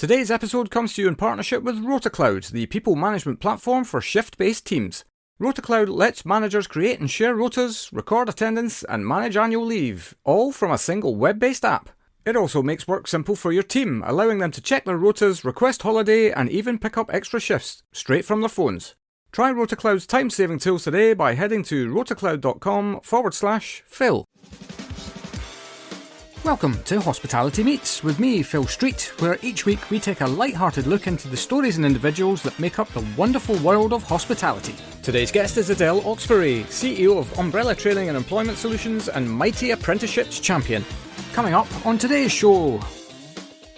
Today's episode comes to you in partnership with RotaCloud, the people management platform for shift-based teams. RotaCloud lets managers create and share rotas, record attendance, and manage annual leave, all from a single web-based app. It also makes work simple for your team, allowing them to check their rotas, request holiday, and even pick up extra shifts, straight from their phones. Try RotaCloud's time-saving tools today by heading to rotacloud.com/Phil. Welcome to Hospitality Meets with me, Phil Street, where each week we take a light-hearted look into the stories and individuals that make up the wonderful world of hospitality. Today's guest is Adele Oxberry, CEO of Umbrella Training and Employment Solutions and mighty Apprenticeships champion. Coming up on today's show,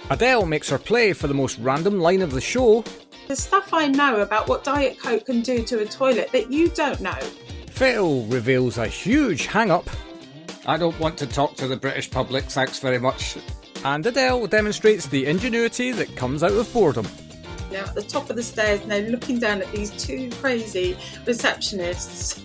Adele makes her play for the most random line of the show. The stuff I know about what Diet Coke can do to a toilet that you don't know. Phil reveals a huge hang-up. I don't want to talk to the British public, thanks very much. And Adele demonstrates the ingenuity that comes out of boredom. Now at the top of the stairs, now looking down at these two crazy receptionists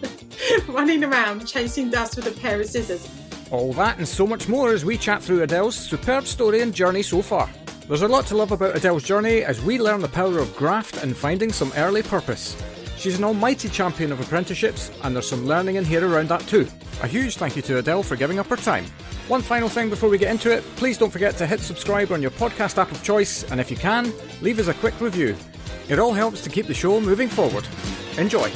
running around chasing dust with a pair of scissors. All that and so much more as we chat through Adele's superb story and journey so far. There's a lot to love about Adele's journey as we learn the power of graft and finding some early purpose. She's an almighty champion of apprenticeships, and there's some learning in here around that too. A huge thank you to Adele for giving up her time. One final thing before we get into it, please don't forget to hit subscribe on your podcast app of choice, and if you can, leave us a quick review. It all helps to keep the show moving forward. Enjoy.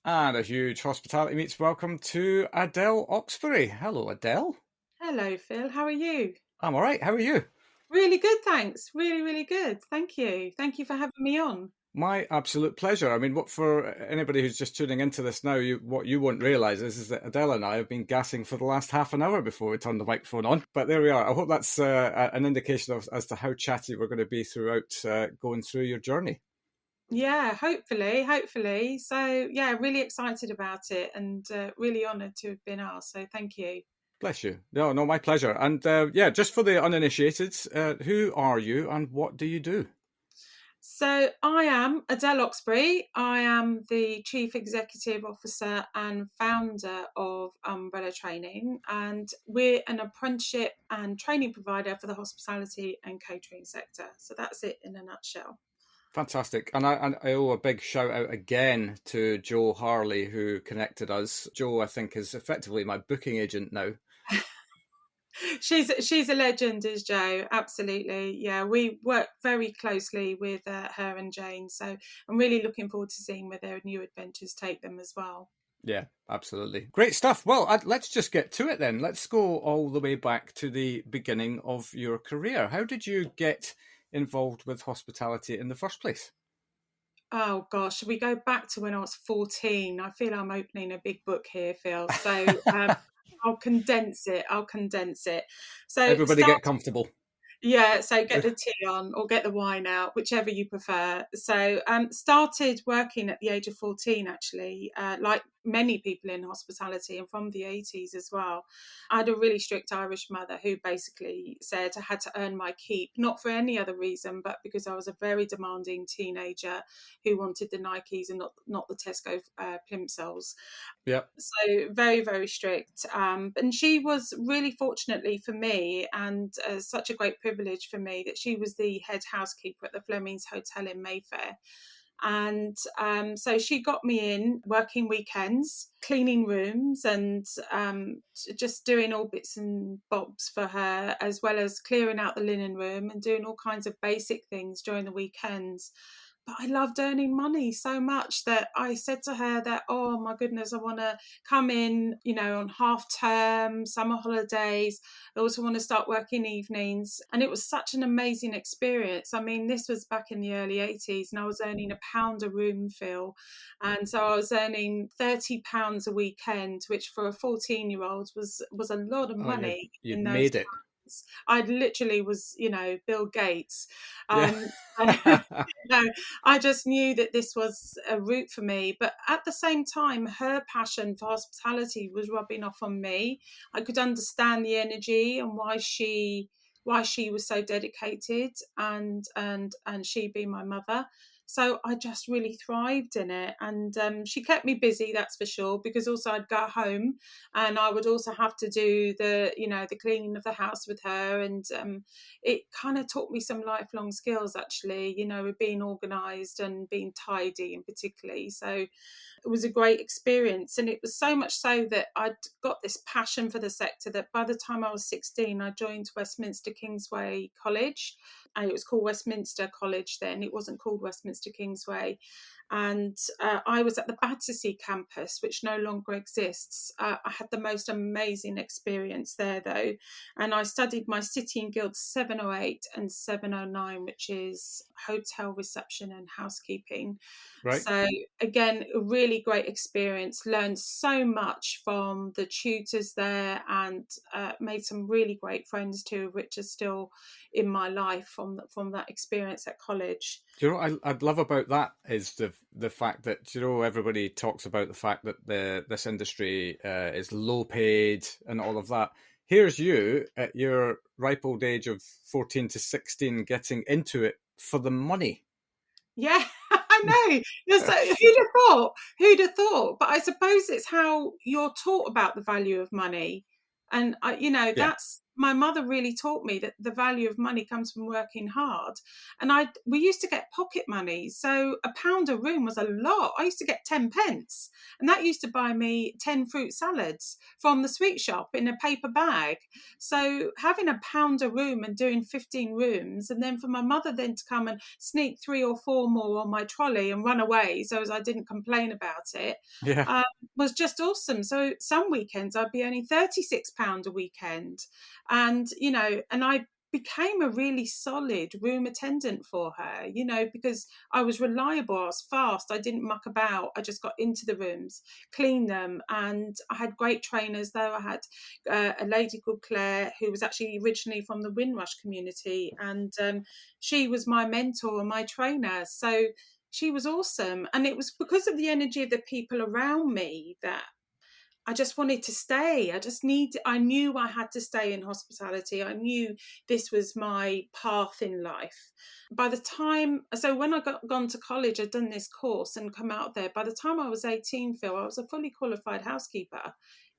And a huge Hospitality Meets welcome to Adele Oxberry. Hello, Adele. Hello, Phil. How are you? I'm all right. How are you? Really good, thanks. Really, really good. Thank you. Thank you for having me on. My absolute pleasure. I mean, what for anybody who's just tuning into this now, what you won't realise is that Adele and I have been gassing for the last half an hour before we turned the microphone on. But there we are. I hope that's an indication as to how chatty we're going to be throughout going through your journey. Yeah, hopefully. So, yeah, really excited about it and really honoured to have been asked. So thank you. Bless you. No, my pleasure. And just for the uninitiated, who are you and what do you do? So I am Adele Oxberry. I am the Chief Executive Officer and founder of Umbrella Training, and we're an apprenticeship and training provider for the hospitality and catering sector. So that's it in a nutshell. Fantastic. And I owe a big shout out again to Jo Harley, who connected us. Jo, I think, is effectively my booking agent now. She's a legend, is Jo. Absolutely. Yeah, we work very closely with her and Jane. So I'm really looking forward to seeing where their new adventures take them as well. Yeah, absolutely. Great stuff. Well, let's just get to it then. Let's go all the way back to the beginning of your career. How did you get involved with hospitality in the first place? Oh, gosh, we go back to when I was 14. I feel I'm opening a big book here, Phil. So I'll condense it. So everybody get comfortable. Yeah, so get the tea on or get the wine out, whichever you prefer. So started working at the age of 14, actually, like many people in hospitality and from the 80s as well. I had a really strict Irish mother who basically said I had to earn my keep, not for any other reason, but because I was a very demanding teenager who wanted the Nikes and not the Tesco plimsolls. Yeah. So very, very strict. And she was really, fortunately for me, and such a great privilege for me, that she was the head housekeeper at the Fleming's Hotel in Mayfair. And so she got me in working weekends, cleaning rooms and just doing all bits and bobs for her, as well as clearing out the linen room and doing all kinds of basic things during the weekends. But I loved earning money so much that I said to her that, oh my goodness, I want to come in, on half term, summer holidays. I also want to start working evenings. And it was such an amazing experience. I mean, this was back in the early 80s and I was earning £1 a room, Phil. And so I was earning £30 a weekend, which for a 14-year-old was a lot of money. You'd made it. I literally was, Bill Gates. Yeah. I just knew that this was a route for me. But at the same time, her passion for hospitality was rubbing off on me. I could understand the energy and why she was so dedicated, and she being my mother. So I just really thrived in it. And she kept me busy, that's for sure, because also I'd go home and I would also have to do the cleaning of the house with her. And it kind of taught me some lifelong skills, actually, with being organised and being tidy in particularly. So it was a great experience. And it was so much so that I'd got this passion for the sector that by the time I was 16, I joined Westminster Kingsway College. And it was called Westminster College then. It wasn't called Westminster Kingsway. And I was at the Battersea campus, which no longer exists. I had the most amazing experience there, though. And I studied my City and Guilds 708 and 709, which is hotel reception and housekeeping. Right. So again, a really great experience. Learned so much from the tutors there, and made some really great friends too, which are still in my life from that experience at college. Do you know what I'd love about that is the fact that, everybody talks about the fact that this industry is low paid and all of that. Here's you at your ripe old age of 14 to 16 getting into it for the money. Yeah, I know. Who'd have thought? Who'd have thought? But I suppose it's how you're taught about the value of money. And, that's my mother really taught me that the value of money comes from working hard. And we used to get pocket money. So £1 a room was a lot. I used to get 10 pence. And that used to buy me 10 fruit salads from the sweet shop in a paper bag. So having £1 a room and doing 15 rooms, and then for my mother then to come and sneak 3 or 4 more on my trolley and run away so as I didn't complain about it, was just awesome. So some weekends I'd be earning £36 a weekend. And I became a really solid room attendant for her, because I was reliable, I was fast, I didn't muck about, I just got into the rooms, cleaned them, and I had great trainers though. I had a lady called Claire, who was actually originally from the Windrush community, and she was my mentor and my trainer. So she was awesome. And it was because of the energy of the people around me that I just wanted to stay. I knew I had to stay in hospitality. I knew this was my path in life. So when I gone to college, I'd done this course and come out there. By the time I was 18, Phil, I was a fully qualified housekeeper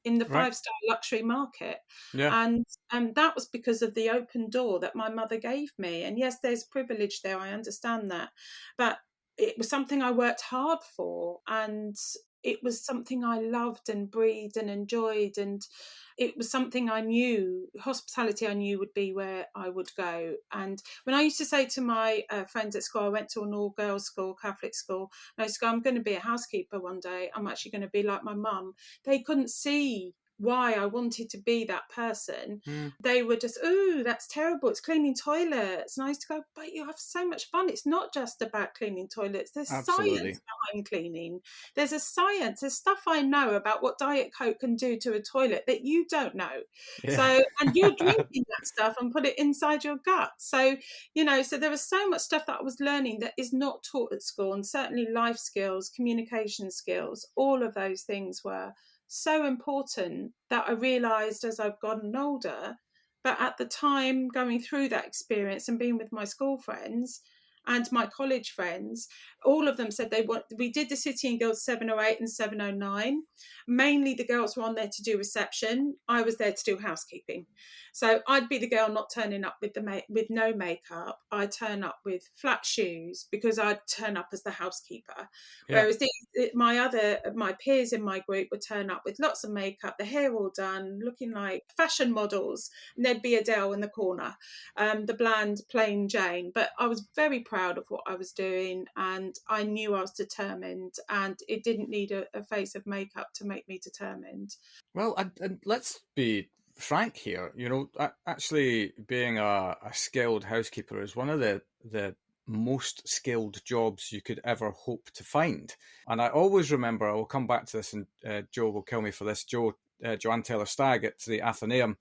in the 5-star luxury market. Yeah. And that was because of the open door that my mother gave me. And yes, there's privilege there. I understand that. But it was something I worked hard for, and it was something I loved and breathed and enjoyed. And it was something hospitality I knew would be where I would go. And when I used to say to my friends at school, I went to an all-girls school, Catholic school, and I used to go, I'm going to be a housekeeper one day. I'm actually going to be like my mum. They couldn't see why I wanted to be that person. They were just, ooh, that's terrible, it's cleaning toilets. And I used to go, but you have so much fun. It's not just about cleaning toilets. There's science behind cleaning. There's a science. There's stuff I know about what Diet Coke can do to a toilet that you don't know. So, and you're drinking that stuff and put it inside your gut. So, so there was so much stuff that I was learning that is not taught at school. And certainly life skills, communication skills, all of those things were so important that I realised as I've gotten older. But at the time, going through that experience and being with my school friends and my college friends, all of them said we did the City and Guilds 708 and 709. Mainly the girls were on there to do reception. I was there to do housekeeping. So I'd be the girl not turning up with no makeup. I'd turn up with flat shoes because I'd turn up as the housekeeper. Whereas my peers in my group would turn up with lots of makeup, the hair all done, looking like fashion models, and there'd be Adele in the corner, the bland plain Jane. But I was very proud of what I was doing, and I knew I was determined, and it didn't need a face of makeup to make me determined. Well, and let's be frank here. Actually being a skilled housekeeper is one of the most skilled jobs you could ever hope to find. And I always remember, I will come back to this, and Jo will kill me for this, Joanne Taylor-Stagg at the Athenaeum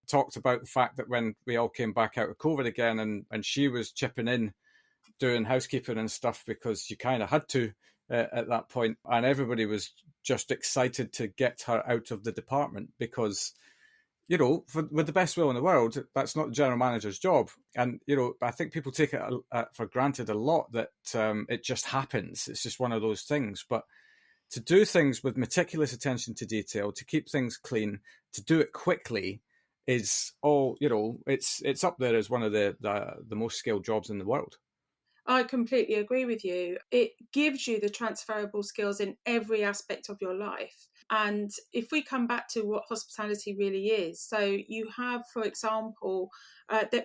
talked about the fact that when we all came back out of COVID again, and she was chipping in doing housekeeping and stuff because you kind of had to at that point, and everybody was just excited to get her out of the department because with the best will in the world, that's not the general manager's job. And, I think people take it for granted a lot that it just happens. It's just one of those things. But to do things with meticulous attention to detail, to keep things clean, to do it quickly is all, it's up there as one of the most skilled jobs in the world. I completely agree with you. It gives you the transferable skills in every aspect of your life. And if we come back to what hospitality really is, so you have, for example, that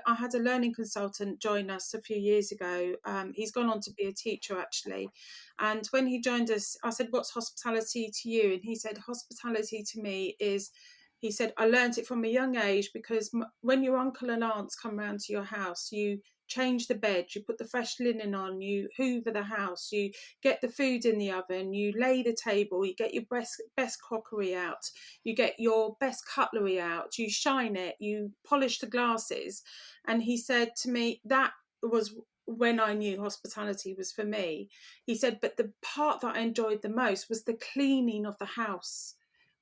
I had a learning consultant join us a few years ago. He's gone on to be a teacher actually, and when he joined us, I said, "What's hospitality to you?" And he said, "Hospitality to me is." He said, "I learned it from a young age because when your uncle and aunts come round to your house, you change the bed, you put the fresh linen on, you hoover the house, you get the food in the oven, you lay the table, you get your best crockery out, you get your best cutlery out, you shine it, you polish the glasses." And he said to me, that was when I knew hospitality was for me. He said, but the part that I enjoyed the most was the cleaning of the house,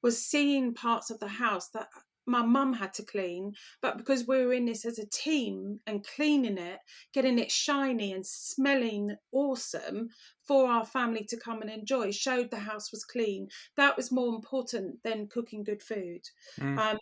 was seeing parts of the house that my mum had to clean, but because we were in this as a team and cleaning it, getting it shiny and smelling awesome for our family to come and enjoy, showed the house was clean. That was more important than cooking good food. Mm.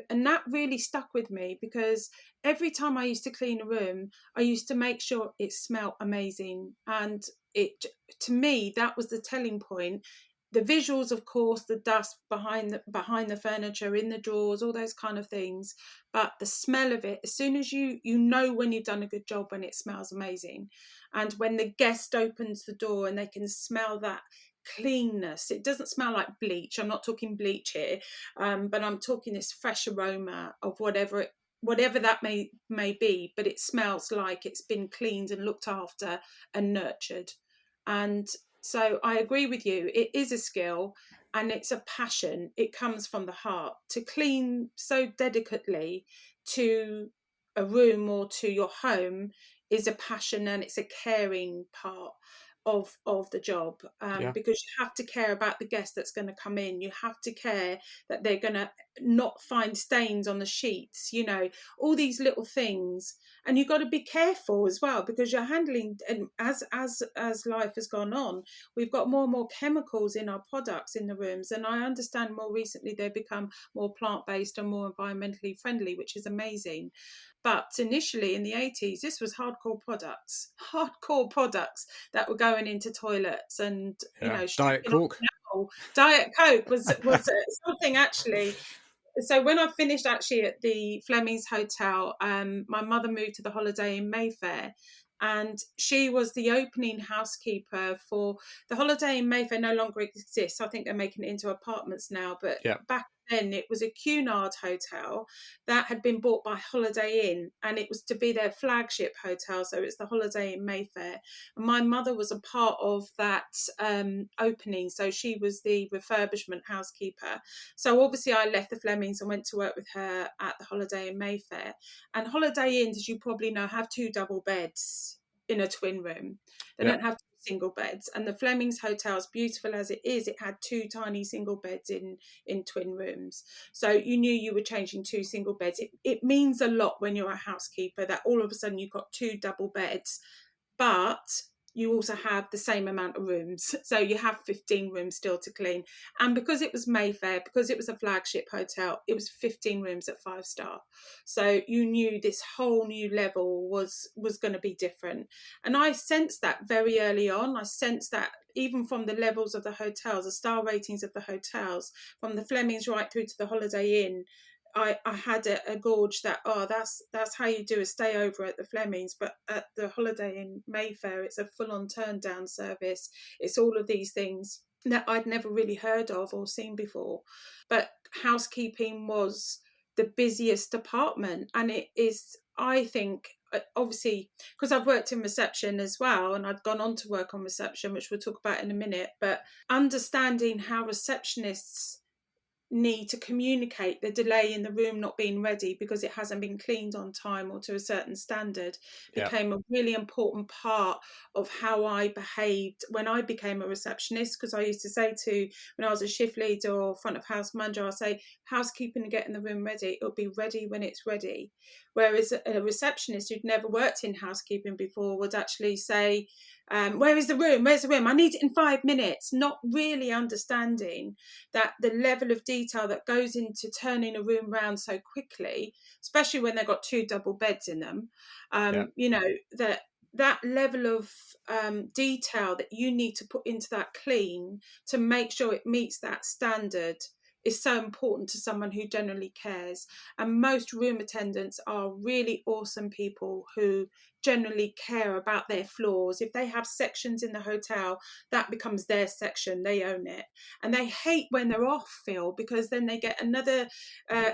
And that really stuck with me, because every time I used to clean a room, I used to make sure it smelled amazing. And to me, that was the telling point. The visuals, of course, the dust behind the furniture, in the drawers, all those kind of things, but the smell of it, as soon as you know when you've done a good job, when it smells amazing. And when the guest opens the door and they can smell that cleanness, it doesn't smell like bleach, I'm not talking bleach here, but I'm talking this fresh aroma of whatever that may be, but it smells like it's been cleaned and looked after and nurtured. And so I agree with you. It is a skill and it's a passion. It comes from the heart. To clean so delicately to a room or to your home is a passion, and it's a caring part of the job, Yeah. because you have to care about the guest that's going to come in. You have to care that they're going to not find stains on the sheets, all these little things. And you've got to be careful as well, because you're handling, and as life has gone on, we've got more and more chemicals in our products in the rooms, and I understand more recently they've become more plant-based and more environmentally friendly, which is amazing. But initially in the 80s, this was hardcore products that were going into toilets, and Yeah. Diet stripping off Coke. metal. Diet Coke was something actually. So when I finished actually at the Fleming's Hotel, my mother moved to the Holiday in Mayfair, and she was the opening housekeeper for the Holiday in Mayfair. No longer exists. I think they're making it into apartments now, but Yeah. back then it was a Cunard hotel that had been bought by Holiday Inn, and it was to be their flagship hotel. So it's the Holiday in Mayfair. And my mother was a part of that opening. So she was the refurbishment housekeeper. So obviously I left the Flemings and went to work with her at the Holiday in Mayfair. And Holiday Inns, as you probably know, have 2 double beds in a twin room. They Yeah. don't have single beds. And the Flemings Hotel, as beautiful as it is, it had 2 tiny single beds in twin rooms. So you knew you were changing 2 single beds. It means a lot when you're a housekeeper that all of a sudden you've got 2 double beds, but you also have the same amount of rooms. So you have 15 rooms still to clean. And because it was Mayfair, because it was a flagship hotel, it was 15 rooms at 5-star. So you knew this whole new level was going to be different. And I sensed that very early on. I sensed that even from the levels of the hotels, the star ratings of the hotels, from the Flemings right through to the Holiday Inn. I had a gauge that, that's how you do a stay over at the Flemings. But at the Holiday in Mayfair, it's a full-on turn down service. It's all of these things that I'd never really heard of or seen before. But housekeeping was the busiest department, and it is, I think, obviously, because I've worked in reception as well, and I'd gone on to work on reception, which we'll talk about in a minute, but understanding how receptionists need to communicate the delay in the room not being ready because it hasn't been cleaned on time or to a certain standard became a really important part of how I behaved when I became a receptionist. Because I used to say when I was a shift leader or front of house manager, I'll say, housekeeping and getting the room ready, it'll be ready when it's ready. Whereas a receptionist who'd never worked in housekeeping before would actually say, where is the room? Where's the room? I need it in 5 minutes. Not really understanding that the level of detail that goes into turning a room round so quickly, especially when they've got 2 double beds in them, you know, that level of detail that you need to put into that clean to make sure it meets that standard is so important to someone who generally cares. And most room attendants are really awesome people who generally care about their floors. If they have sections in the hotel, that becomes their section, they own it. And they hate when they're off, Phil, because then they get another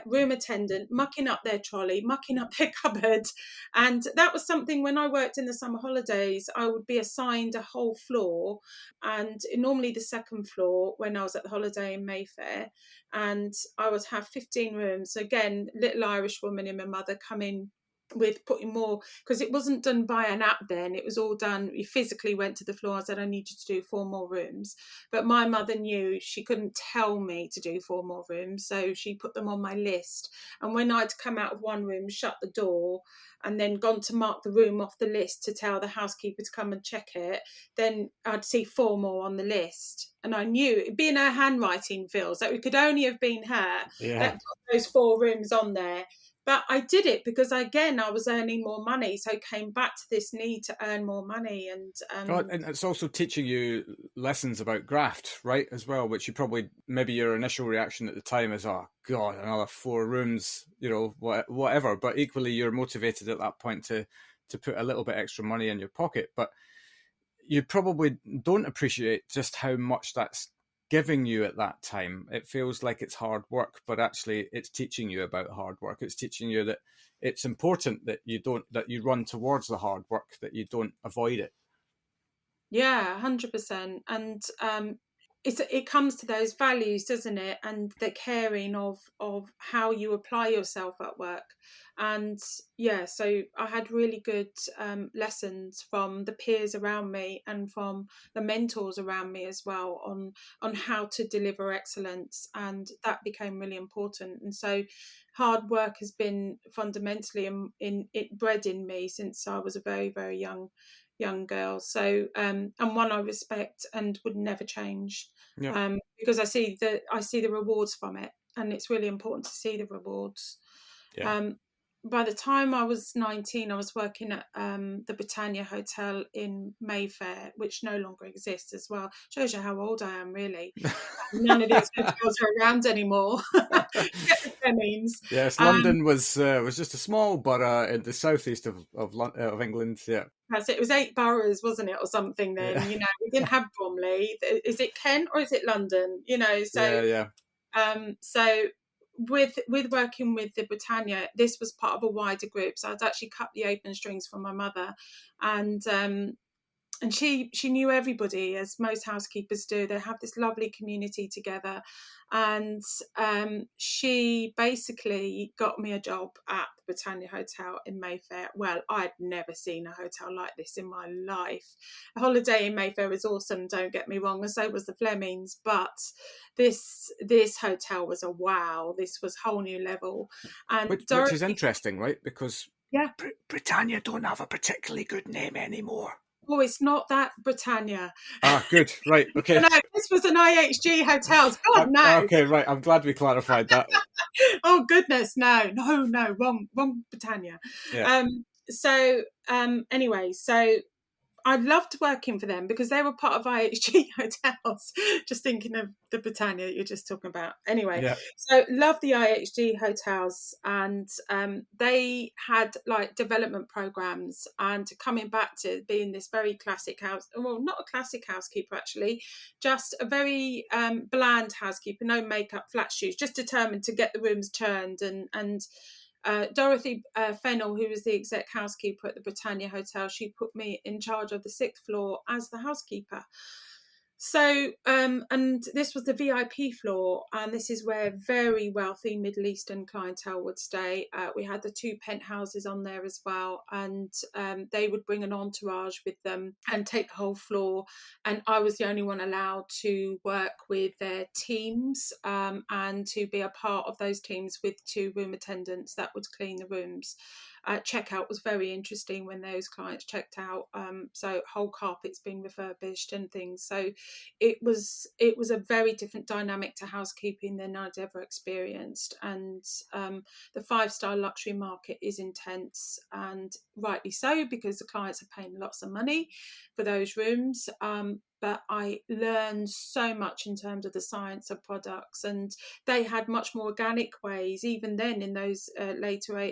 room attendant mucking up their trolley, mucking up their cupboard. And that was something when I worked in the summer holidays, I would be assigned a whole floor, and normally the second floor when I was at the holiday in Mayfair, and I would have 15 rooms. Again, little Irish woman and my mother come in with putting more, because it wasn't done by an app then, it was all done, you physically went to the floor and said, I need you to do 4 more rooms. But my mother knew she couldn't tell me to do 4 more rooms, so she put them on my list. And when I'd come out of one room, shut the door, and then gone to mark the room off the list to tell the housekeeper to come and check it, then I'd see 4 more on the list. And I knew, it'd be in her handwriting, Phil, so it could only have been her that put those 4 rooms on there. But I did it because, again, I was earning more money. So I came back to this need to earn more money. And it's also teaching you lessons about graft, right, as well, which you probably, maybe your initial reaction at the time is, oh, God, another 4 rooms, you know, whatever. But equally, you're motivated at that point to put a little bit extra money in your pocket. But you probably don't appreciate just how much that's giving you at that time. It feels like it's hard work, but actually it's teaching you about hard work. It's teaching you that it's important that you run towards the hard work, that you don't avoid it. Yeah, 100%. And it comes to those values, doesn't it? And the caring of how you apply yourself at work. And yeah, so I had really good lessons from the peers around me and from the mentors around me as well on how to deliver excellence, and that became really important. And so hard work has been fundamentally in it bred in me since I was a very, very young girl. So and one I respect and would never change. Because I see the rewards from it, and it's really important to see the rewards. By the time I was 19, I was working at the Britannia Hotel in Mayfair, which no longer exists as well. Shows you how old I am, really. None of these hotels are around anymore. Yes, London was just a small borough in the southeast of England. Yeah, that's it. It was 8 boroughs, wasn't it, or something? Then you know, we didn't have Bromley. Is it Kent or is it London? You know, so so with working with the Britannia, this was part of a wider group. So I'd actually cut the apron strings for my mother, and she knew everybody, as most housekeepers do. They have this lovely community together, and she basically got me a job at the Britannia Hotel in Mayfair. Well, I'd never seen a hotel like this in my life. A holiday in Mayfair is awesome, don't get me wrong, and so was the Flemings, but this hotel was a wow. This was a whole new level. And which is interesting, right? Because Britannia don't have a particularly good name anymore. Oh, it's not that Britannia. Ah, good. Right. Okay. No, this was an IHG hotel. God, no. Okay, right. I'm glad we clarified that. Oh, goodness. No. Wrong Britannia. Yeah. Anyway, so I loved working for them because they were part of IHG hotels. Just thinking of the Britannia that you're just talking about. Anyway, So love the IHG hotels, and they had like development programs, and coming back to being this very classic house. Well, not a classic housekeeper actually, just a very bland housekeeper. No makeup, flat shoes, just determined to get the rooms turned and. Dorothy Fennell, who was the exec housekeeper at the Britannia Hotel, she put me in charge of the 6th floor as the housekeeper. So, and this was the VIP floor, and this is where very wealthy Middle Eastern clientele would stay. We had the 2 penthouses on there as well, and they would bring an entourage with them and take the whole floor. And I was the only one allowed to work with their teams, and to be a part of those teams with 2 room attendants that would clean the rooms. Checkout was very interesting when those clients checked out. So whole carpets being refurbished and things. So it was a very different dynamic to housekeeping than I'd ever experienced. And the 5-star luxury market is intense, and rightly so, because the clients are paying lots of money for those rooms. But I learned so much in terms of the science of products, and they had much more organic ways, even then in those later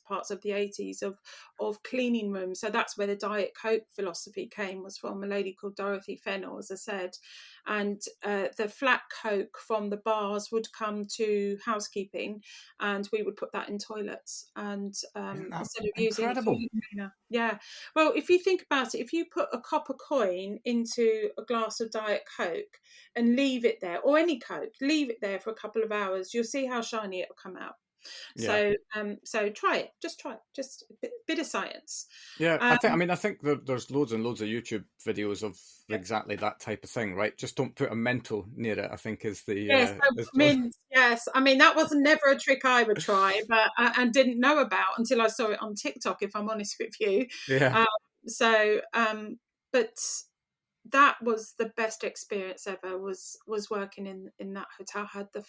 parts of the 80s, of cleaning rooms. So that's where the Diet Coke philosophy was from a lady called Dorothy Fennell, as I said. And the flat Coke from the bars would come to housekeeping, and we would put that in toilets. And instead of using the incredible? toilet cleaner. Yeah. Well, if you think about it, if you put a copper coin into a glass of Diet Coke and leave it there, or any Coke, leave it there for a couple of hours, you'll see how shiny it'll come out. Yeah. So try it. Just a bit of science. Yeah, I think there's loads and loads of YouTube videos of exactly that type of thing, right? Just don't put a mental near it, I think is the Yes, yes. I mean, that was never a trick I would try, but and didn't know about until I saw it on TikTok, if I'm honest with you. yeah. But that was the best experience ever. Was working in that hotel. Had the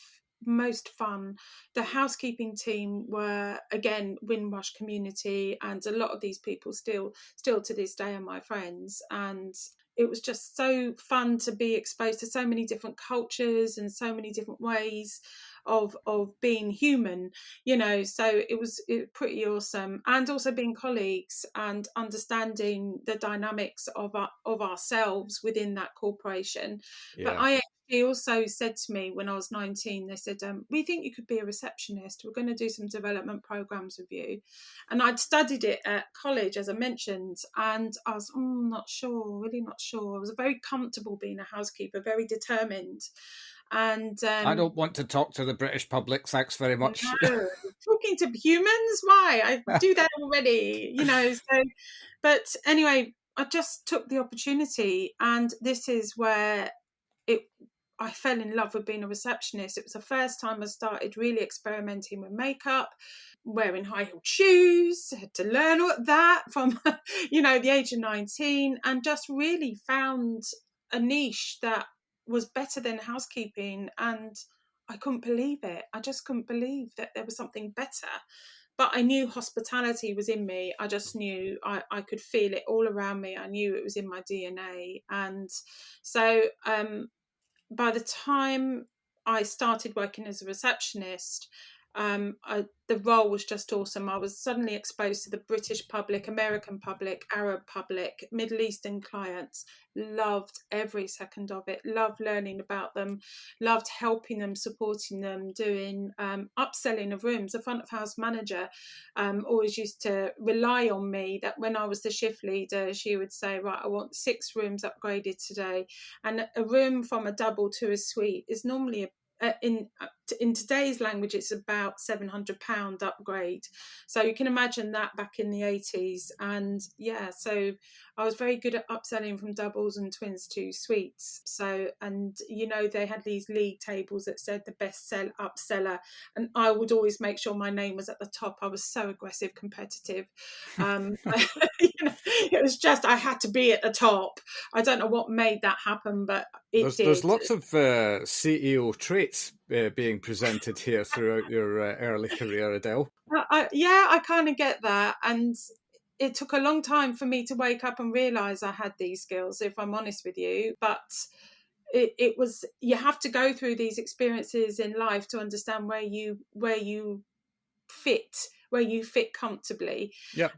most fun. The housekeeping team were, again, Windrush community, and a lot of these people still to this day are my friends. And it was just so fun to be exposed to so many different cultures and so many different ways of being human, so it was pretty awesome. And also being colleagues and understanding the dynamics of ourselves within that corporation. But Yeah. I actually also said to me when I was 19, they said, we think you could be a receptionist, we're going to do some development programs with you. And I'd studied it at college, as I mentioned, and I was not sure, really not sure. I was very comfortable being a housekeeper, very determined. And I don't want to talk to the British public, thanks very much. no, talking to humans, why? I do that already, so. But anyway, I just took the opportunity, and this is where I fell in love with being a receptionist. It was the first time I started really experimenting with makeup, wearing high-heeled shoes. I had to learn all that from the age of 19, and just really found a niche that was better than housekeeping. And I couldn't believe it. I just couldn't believe that there was something better. But I knew hospitality was in me. I just knew I could feel it all around me. I knew it was in my DNA. And so by the time I started working as a receptionist, the role was just awesome. I was suddenly exposed to the British public, American public, Arab public, Middle Eastern clients. Loved every second of it. Loved learning about them. Loved helping them, supporting them, doing upselling of rooms. The front of house manager always used to rely on me, that when I was the shift leader, she would say, right, I want 6 rooms upgraded today. And a room from a double to a suite is normally in today's language, it's about £700 upgrade. So you can imagine that back in the 80s. And yeah, so I was very good at upselling from doubles and twins to suites. So, and they had these league tables that said the best upseller, and I would always make sure my name was at the top. I was so aggressive, competitive. It was just, I had to be at the top. I don't know what made that happen, but it did. There's lots of CEO traits being presented here throughout your early career, Adele. I kind of get that. And it took a long time for me to wake up and realise I had these skills, if I'm honest with you. But it was, you have to go through these experiences in life to understand where you fit where you fit comfortably. Yeah.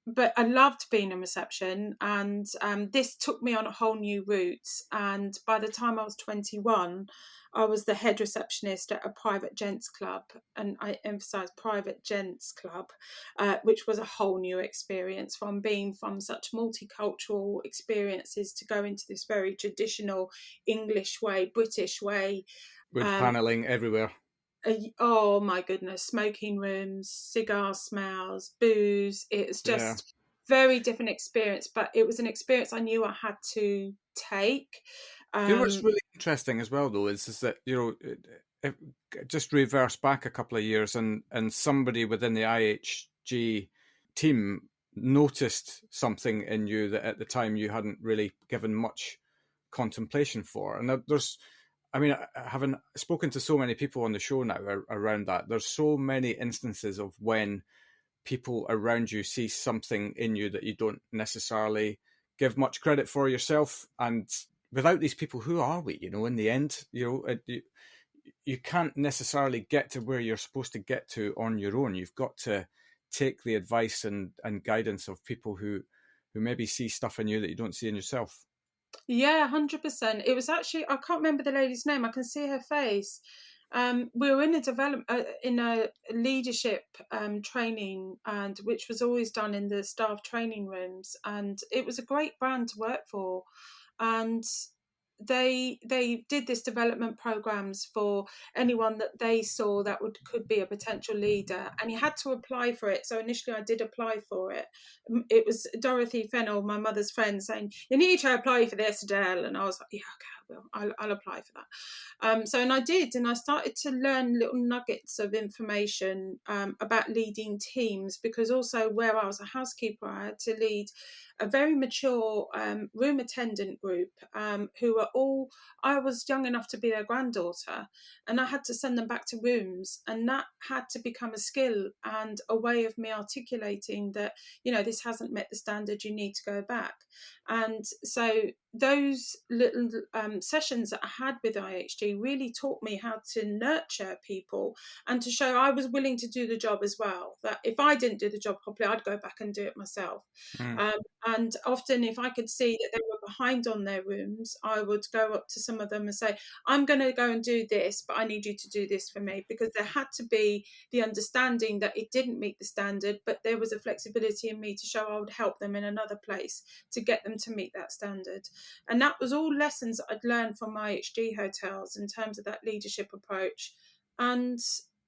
But I loved being in reception, and this took me on a whole new route. And by the time I was 21, I was the head receptionist at a private gents club, and I emphasise private gents club, which was a whole new experience, from being from such multicultural experiences to go into this very traditional English way, British way. With Um, panelling everywhere. oh my goodness, smoking rooms, cigar smells, booze. It was Yeah. just very different experience, but it was an experience I knew I had to take. Do you know what's really interesting as well, though, is that, you know, if, just reverse back a couple of years, and somebody within the IHG team noticed something in you that at the time you hadn't really given much contemplation for. And there's, I mean, having spoken to so many people on the show now around that, there's so many instances of when people around you see something in you that you don't necessarily give much credit for yourself. And without these people, who are we? You know, in the end, you know, you can't necessarily get to where you're supposed to get to on your own. You've got to take the advice and guidance of people who maybe see stuff in you that you don't see in yourself. Yeah, 100%. It was actually, I can't remember the lady's name. I can see her face. We were in a leadership training, and which was always done in the staff training rooms, and it was a great brand to work for. And they did this development programs for anyone that they saw that could be a potential leader, and you had to apply for it. So initially I did apply for it. It was Dorothy Fennell, my mother's friend, saying, you need to apply for this, Adele. And I was like, yeah, okay, I will. I'll apply for that. And I did, and I started to learn little nuggets of information about leading teams, because also where I was a housekeeper, I had to lead a very mature room attendant group who were all, I was young enough to be their granddaughter, and I had to send them back to rooms, and that had to become a skill and a way of me articulating that, you know, this hasn't met the standard, you need to go back. And so those little sessions that I had with IHG really taught me how to nurture people and to show I was willing to do the job as well, that if I didn't do the job properly, I'd go back and do it myself. And often if I could see that they were behind on their rooms, I would go up to some of them and say, I'm going to go and do this, but I need you to do this for me, because there had to be the understanding that it didn't meet the standard, but there was a flexibility in me to show I would help them in another place to get them to meet that standard. And that was all lessons that I'd learned from my IHG hotels in terms of that leadership approach. And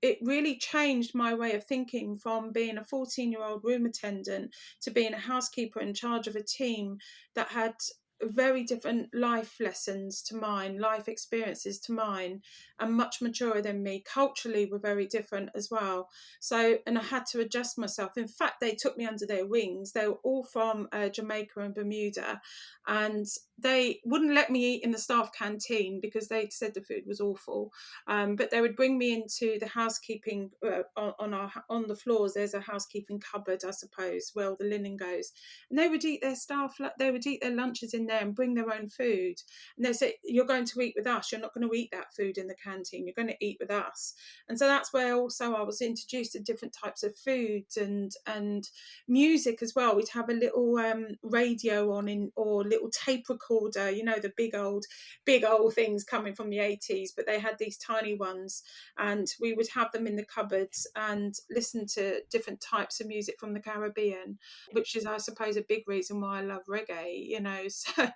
it really changed my way of thinking from being a 14-year-old room attendant to being a housekeeper in charge of a team that had very different life lessons to mine, life experiences to mine, and much maturer than me. Culturally, were very different as well. So, and I had to adjust myself. In fact, they took me under their wings. They were all from Jamaica and Bermuda, and they wouldn't let me eat in the staff canteen because they said the food was awful. But they would bring me into the housekeeping on the floors. There's a housekeeping cupboard, I suppose, where all the linen goes, and they would eat their lunches in there and bring their own food. And they say, you're going to eat with us, you're not going to eat that food in the canteen, you're going to eat with us. And so that's where also I was introduced to different types of foods and music as well. We'd have a little radio on, or little tape recorder, you know, the big old things coming from the 80s, but they had these tiny ones, and we would have them in the cupboards and listen to different types of music from the Caribbean, which is, I suppose, a big reason why I love reggae, you know. So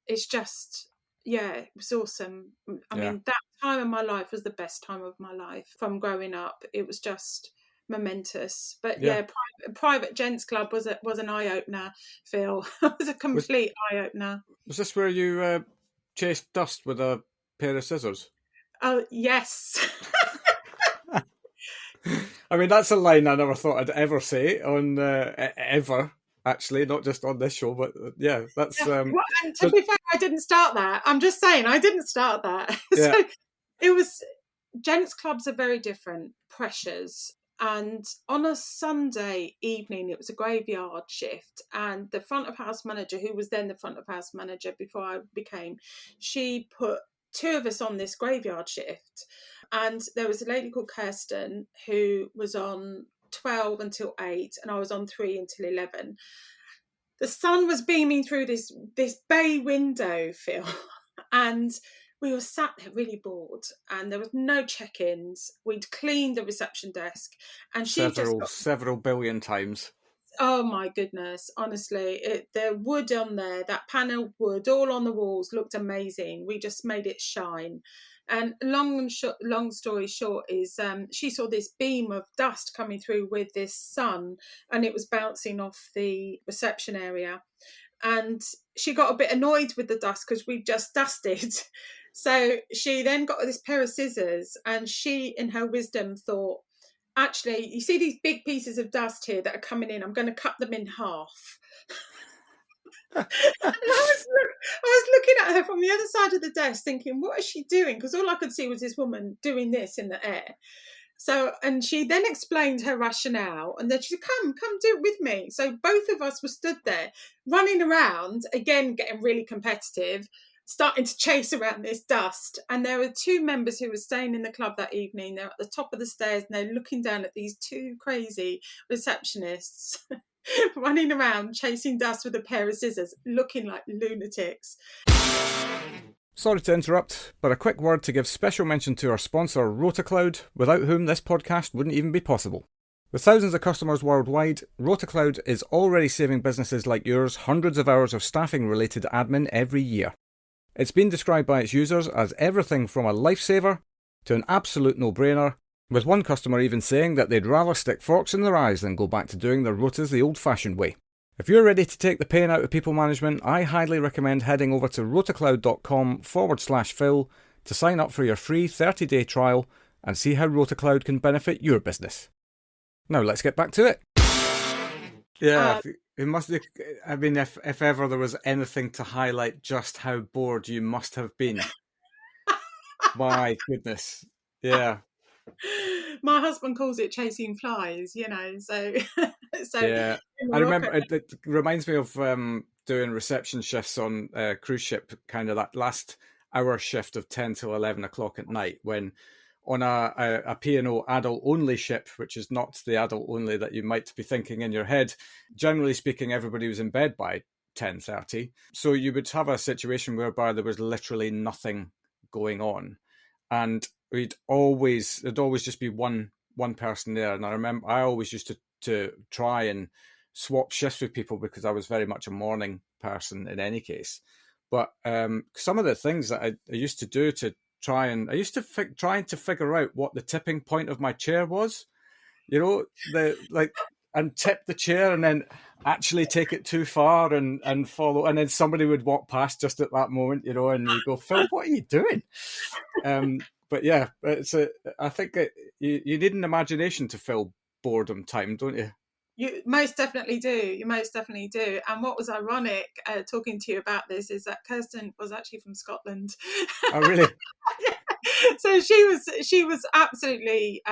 it's just, yeah, it was awesome. I mean, that time of my life was the best time of my life from growing up. It was just momentous. But private gents club was an eye-opener, Phil. It was a complete eye-opener. Was this where you chased dust with a pair of scissors? Oh, yes. I mean, that's a line I never thought I'd ever say on ever, actually, not just on this show, but yeah, that's... and to be fair, I didn't start that. I'm just saying, I didn't start that. Yeah. So it was... Gents clubs are very different pressures. And on a Sunday evening, it was a graveyard shift, and the front of house manager, who was then the front of house manager before I became, she put two of us on this graveyard shift. And there was a lady called Kirsten who was on 12 until 8, and I was on 3 until 11. The sun was beaming through this bay window, Phil, and we were sat there really bored, and there was no check-ins. We'd cleaned the reception desk, and she just got... several billion times. Oh my goodness, honestly, the wood on there, that panelled wood all on the walls looked amazing. We just made it shine. And long story short is she saw this beam of dust coming through with this sun, and it was bouncing off the reception area. And she got a bit annoyed with the dust because we just dusted. So she then got this pair of scissors, and she, in her wisdom, thought, actually, you see these big pieces of dust here that are coming in, I'm going to cut them in half. And I was looking at her from the other side of the desk thinking, what is she doing? Because all I could see was this woman doing this in the air. So, and she then explained her rationale, and then she said, come do it with me. So both of us were stood there running around, again getting really competitive, starting to chase around this dust. And there were 2 members who were staying in the club that evening. They're at the top of the stairs, and they're looking down at these 2 crazy receptionists running around chasing dust with a pair of scissors, looking like lunatics. Sorry to interrupt, but a quick word to give special mention to our sponsor, RotaCloud, without whom this podcast wouldn't even be possible. With thousands of customers worldwide, RotaCloud is already saving businesses like yours hundreds of hours of staffing-related admin every year. It's been described by its users as everything from a lifesaver to an absolute no-brainer, with one customer even saying that they'd rather stick forks in their eyes than go back to doing their rotas the old-fashioned way. If you're ready to take the pain out of people management, I highly recommend heading over to rotacloud.com/Phil to sign up for your free 30-day trial and see how RotaCloud can benefit your business. Now let's get back to it. Yeah, it must be, I mean, if ever there was anything to highlight just how bored you must have been. My goodness. Yeah. My husband calls it chasing flies, so yeah. I remember it reminds me of doing reception shifts on a cruise ship, kind of that last hour shift of 10 till 11 o'clock at night, when on a P&O adult only ship, which is not the adult only that you might be thinking in your head, generally speaking, everybody was in bed by 10:30. So you would have a situation whereby there was literally nothing going on, and there'd always just be one person there. And I remember I always used to try and swap shifts with people because I was very much a morning person in any case. But some of the things that I used to do to try and trying to figure out what the tipping point of my chair was, and tip the chair and then actually take it too far and follow, and then somebody would walk past just at that moment, and you go, Phil, what are you doing? But yeah, I think you need an imagination to fill boredom time, don't you? You most definitely do. And what was ironic talking to you about this is that Kirsten was actually from Scotland. Oh, really? Yeah. So she was absolutely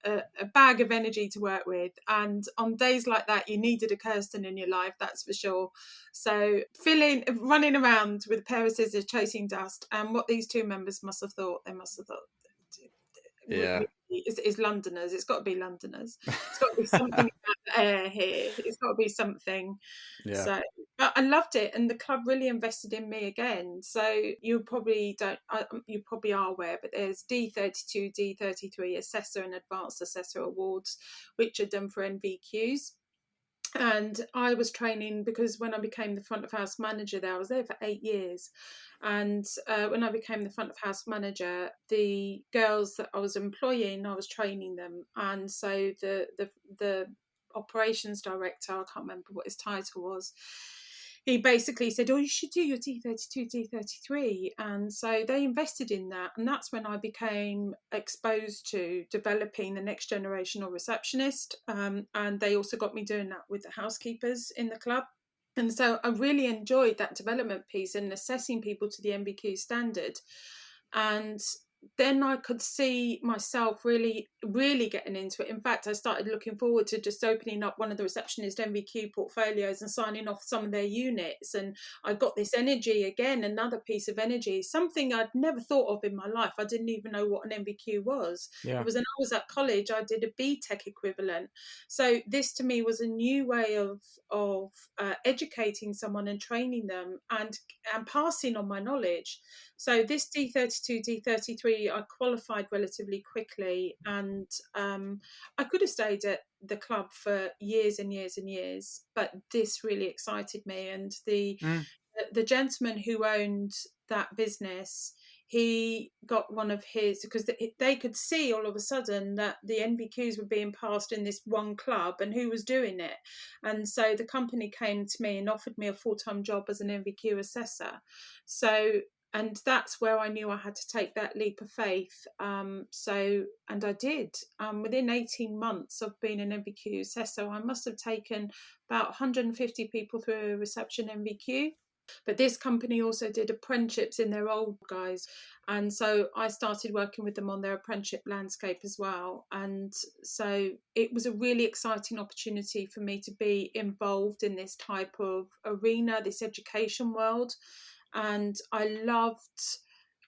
a bag of energy to work with, and on days like that you needed a Kirsten in your life, that's for sure. So running around with a pair of scissors chasing dust, and what these 2 members must have thought, yeah, is Londoners. It's got to be Londoners. It's got to be something about the air here. It's got to be something. Yeah. So, but I loved it, and the club really invested in me again. So you probably are aware, but there's D32, D33 Assessor and Advanced Assessor Awards, which are done for NVQs. And I was training because when I became the front of house manager there, I was there for 8 years. And when I became the front of house manager, the girls that I was employing, I was training them. And so the operations director, I can't remember what his title was, he basically said, you should do your D32, D33. And so they invested in that. And that's when I became exposed to developing the next generation of receptionist. And they also got me doing that with the housekeepers in the club. And so I really enjoyed that development piece and assessing people to the NVQ standard. And then I could see myself really, really getting into it. In fact, I started looking forward to just opening up one of the receptionist NVQ portfolios and signing off some of their units. And I got this energy again, another piece of energy, something I'd never thought of in my life. I didn't even know what an NVQ was. Yeah. It was when I was at college, I did a BTEC equivalent. So this to me was a new way of educating someone and training them and passing on my knowledge. So this D32, D33, I qualified relatively quickly, and I could have stayed at the club for years and years and years, but this really excited me. And the gentleman who owned that business, he got one of his, because they could see all of a sudden that the NVQs were being passed in this one club and who was doing it. And so the company came to me and offered me a full-time job as an NVQ assessor. And that's where I knew I had to take that leap of faith. And I did. Within 18 months of being an NVQ assessor, I must have taken about 150 people through a reception NVQ. But this company also did apprenticeships in their old guys. And so I started working with them on their apprenticeship landscape as well. And so it was a really exciting opportunity for me to be involved in this type of arena, this education world. And I loved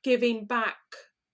giving back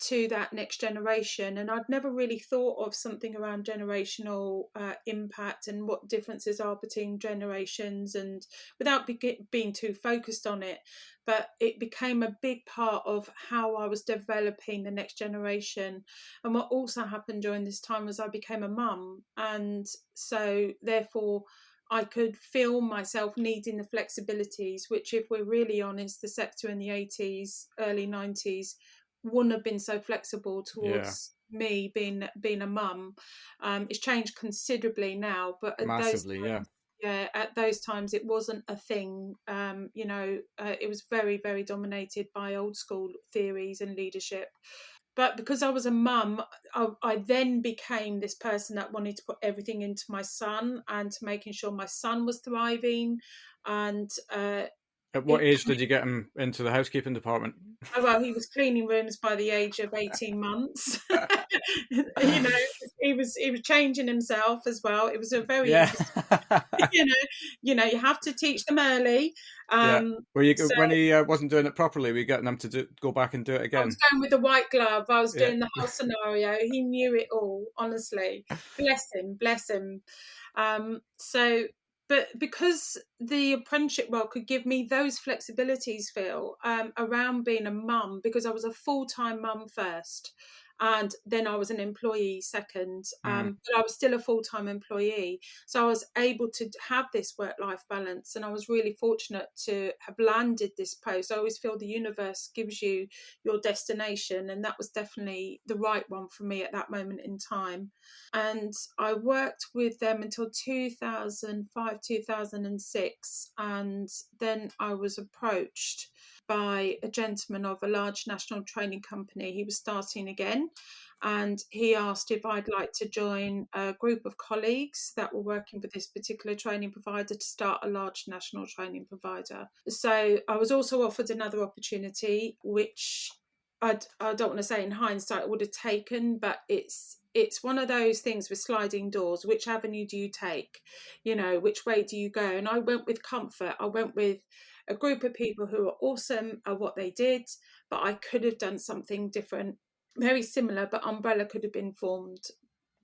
to that next generation. And I'd never really thought of something around generational impact and what differences are between generations, and without being too focused on it. But it became a big part of how I was developing the next generation. And what also happened during this time was I became a mum. And so therefore, I could feel myself needing the flexibilities, which, if we're really honest, the sector in the 80s, early 90s wouldn't have been so flexible towards me being a mum. It's changed considerably now, but at Massively, those times, at those times it wasn't a thing. It was very, very dominated by old school theories and leadership. But because I was a mum, I then became this person that wanted to put everything into my son and to making sure my son was thriving. And at what age did you get him into the housekeeping department? Oh, well, he was cleaning rooms by the age of 18 months. He was changing himself as well. It was a very interesting, you have to teach them early. When he wasn't doing it properly, we getting him to go back and do it again? I was going with the white glove. I was doing the whole scenario. He knew it all, honestly. Bless him. But because the apprenticeship role could give me those flexibilities, Phil, around being a mum, because I was a full-time mum first, and then I was an employee second, but I was still a full-time employee. So I was able to have this work-life balance, and I was really fortunate to have landed this post. I always feel the universe gives you your destination, and that was definitely the right one for me at that moment in time. And I worked with them until 2005, 2006, and then I was approached by a gentleman of a large national training company. He was starting again, and he asked if I'd like to join a group of colleagues that were working with this particular training provider to start a large national training provider. So I was also offered another opportunity, which I don't want to say in hindsight I would have taken, but it's one of those things with sliding doors. Which avenue do you take? Which way do you go? And I went with comfort. I went with a group of people who are awesome at what they did, but I could have done something different, very similar, but Umbrella could have been formed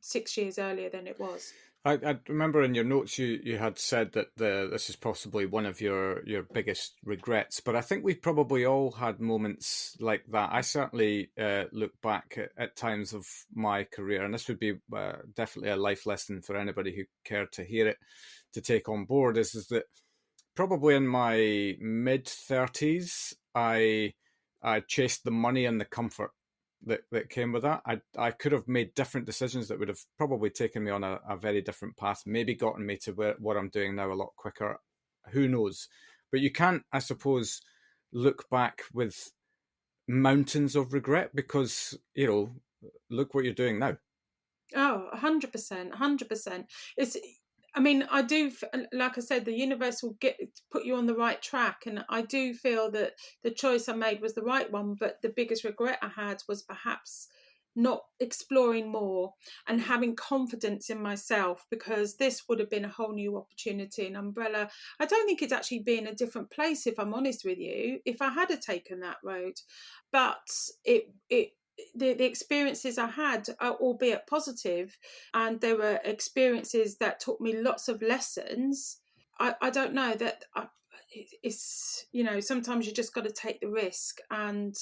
6 years earlier than it was. I remember in your notes you had said that this is possibly one of your biggest regrets, but I think we've probably all had moments like that. I certainly look back at times of my career, and this would be definitely a life lesson for anybody who cared to hear it, to take on board, is that probably in my mid-30s, I chased the money and the comfort that came with that. I could have made different decisions that would have probably taken me on a very different path, maybe gotten me to what I'm doing now a lot quicker. Who knows? But you can't, I suppose, look back with mountains of regret because, look what you're doing now. Oh, 100%, 100%. I mean, I do, like I said, the universe will put you on the right track. And I do feel that the choice I made was the right one. But the biggest regret I had was perhaps not exploring more and having confidence in myself, because this would have been a whole new opportunity. And Umbrella, I don't think it's actually been a different place, if I'm honest with you, if I had taken that road. But the experiences I had, albeit positive, and there were experiences that taught me lots of lessons. I don't know that it's, sometimes you just got to take the risk. And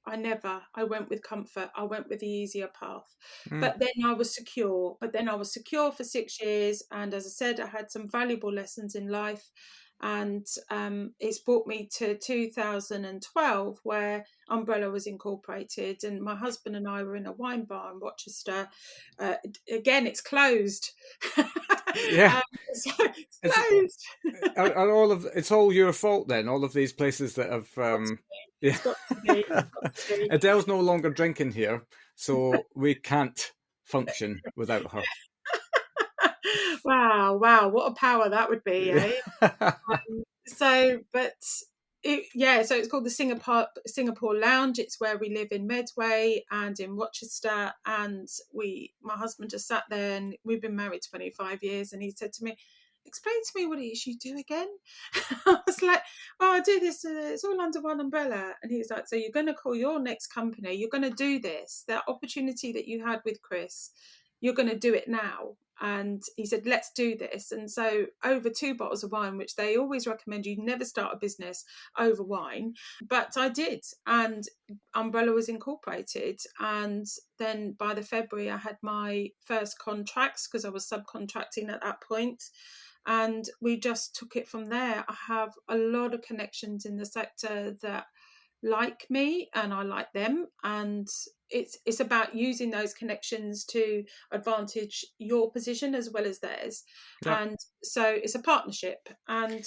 I went with comfort. I went with the easier path. Mm. But then I was secure. For 6 years. And as I said, I had some valuable lessons in life. And it's brought me to 2012, where Umbrella was incorporated, and my husband and I were in a wine bar in Rochester. Again, it's closed. Yeah. It's closed. It's all your fault then. All of these places that have, yeah. It's got to be. It's got to be. Adele's no longer drinking here, so we can't function without her. Wow, what a power that would be, eh? So it's called the Singapore Lounge. It's where we live in Medway and in Rochester. And my husband just sat there, and we've been married 25 years. And he said to me, "Explain to me what it is you do again." I was like, "Oh, I do this. It's all under one umbrella." And he was like, "So you're going to call your next company? You're going to do this? That opportunity that you had with Chris, you're going to do it now." And he said, "Let's do this." And so over 2 bottles of wine, which they always recommend you never start a business over wine, but I did. And Umbrella was incorporated. And then by the February, I had my first contracts, because I was subcontracting at that point. And we just took it from there. I have a lot of connections in the sector that like me, and I like them. And it's about using those connections to advantage your position as well as theirs. Yeah. And so it's a partnership. And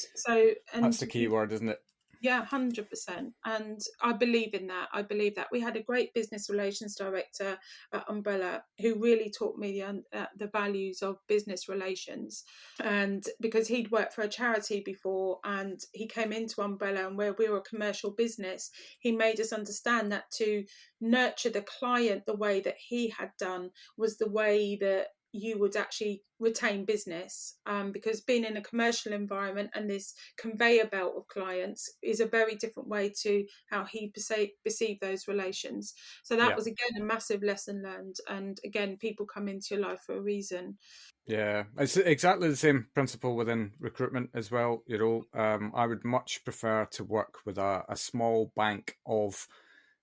That's the key word, isn't it? Yeah, 100%. And I believe in that. I believe that we had a great business relations director at Umbrella who really taught me the values of business relations. And because he'd worked for a charity before, and he came into Umbrella, and where we were a commercial business, he made us understand that to nurture the client the way that he had done was the way that you would actually retain business, because being in a commercial environment and this conveyor belt of clients is a very different way to how he perceived those relations. So that was, again, a massive lesson learned. And again, people come into your life for a reason. Yeah, it's exactly the same principle within recruitment as well. I would much prefer to work with a small bank of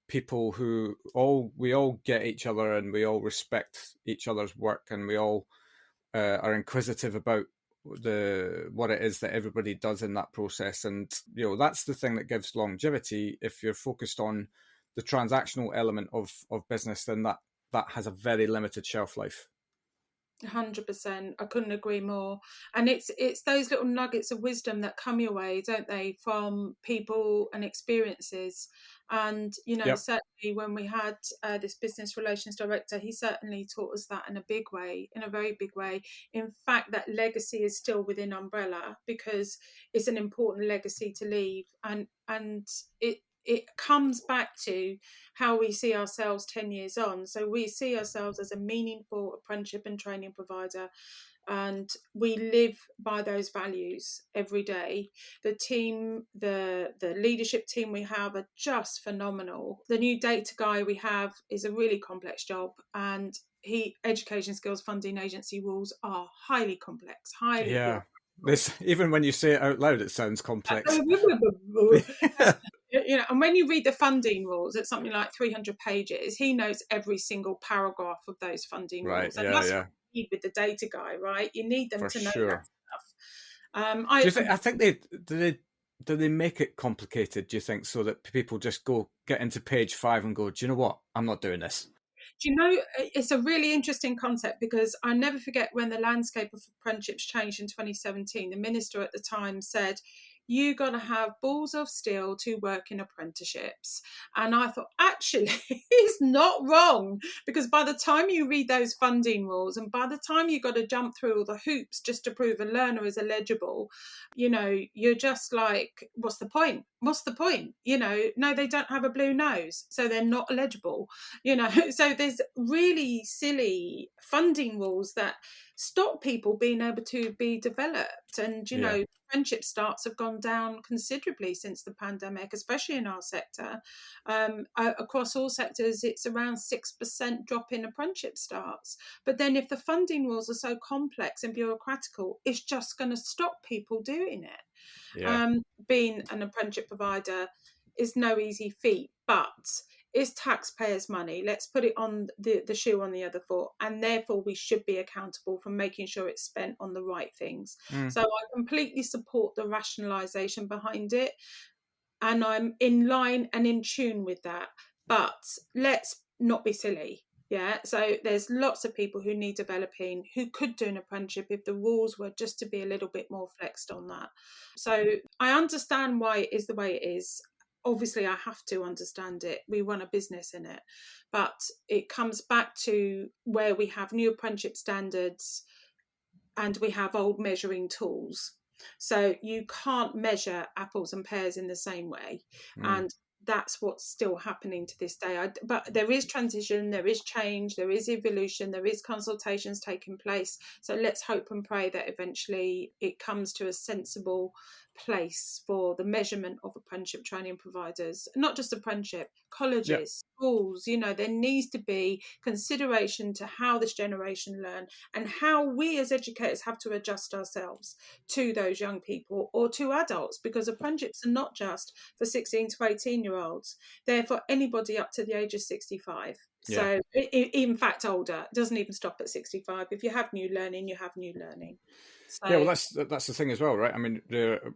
people who we all get each other, and we all respect each other's work, and we all are inquisitive about what it is that everybody does in that process. And that's the thing that gives longevity. If you're focused on the transactional element of business, then that has a very limited shelf life. 100%. I couldn't agree more. And it's those little nuggets of wisdom that come your way, don't they, from people and experiences. And certainly when we had this business relations director, he certainly taught us that in a big way, in a very big way. In fact, that legacy is still within Umbrella, because it's an important legacy to leave. And it comes back to how we see ourselves 10 years on. So we see ourselves as a meaningful apprenticeship and training provider, and we live by those values every day. The team, the leadership team we have are just phenomenal. The new data guy we have is a really complex job, and education skills funding agency rules are highly complex, highly This, even when you say it out loud, it sounds complex. And when you read the funding rules, it's something like 300 pages. He knows every single paragraph of those funding rules. And that's what you need with the data guy, right? You need them to know that stuff. I think do they make it complicated, do you think, so that people just get into page 5 and go, do you know what? I'm not doing this. Do you know, it's a really interesting concept, because I never forget when the landscape of apprenticeships changed in 2017. The minister at the time said, you got to have balls of steel to work in apprenticeships. And I thought, actually, he's not wrong, because by the time you read those funding rules and by the time you got to jump through all the hoops just to prove a learner is eligible, you're just like, what's the point? What's the point? No, they don't have a blue nose, so they're not eligible. So there's really silly funding rules that stop people being able to be developed. And friendship starts have gone down considerably since the pandemic, especially in our sector. Across all sectors, it's around 6% drop in apprenticeship starts. But then if the funding rules are so complex and bureaucratical, it's just going to stop people doing it. Being an apprenticeship provider is no easy feat, but it's taxpayers' money. Let's put it on the shoe on the other foot, and therefore we should be accountable for making sure it's spent on the right things. So I completely support the rationalisation behind it, and I'm in line and in tune with that. But let's not be silly. Yeah, so there's lots of people who need developing, who could do an apprenticeship if the rules were just to be a little bit more flexed on that. So I understand why it is the way it is. Obviously, I have to understand it. We run a business in it. But it comes back to where we have new apprenticeship standards and we have old measuring tools. So you can't measure apples and pears in the same way. And that's what's still happening to this day. But there is transition, there is change, there is evolution, there is consultations taking place. So let's hope and pray that eventually it comes to a sensible place for the measurement of apprenticeship training providers, not just apprenticeship, colleges, schools. There needs to be consideration to how this generation learn and how we as educators have to adjust ourselves to those young people or to adults, because apprenticeships are not just for 16 to 18-year-olds, they're for anybody up to the age of 65. So in fact older. It doesn't even stop at 65. If you have new learning, you have new learning. So, that's the thing as well, right? I mean,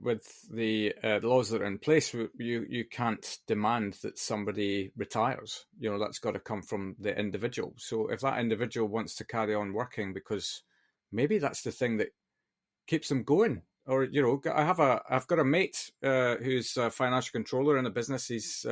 with the laws that are in place, you can't demand that somebody retires. That's got to come from the individual. So if that individual wants to carry on working, because maybe that's the thing that keeps them going, or I've got a mate who's a financial controller in a business. He's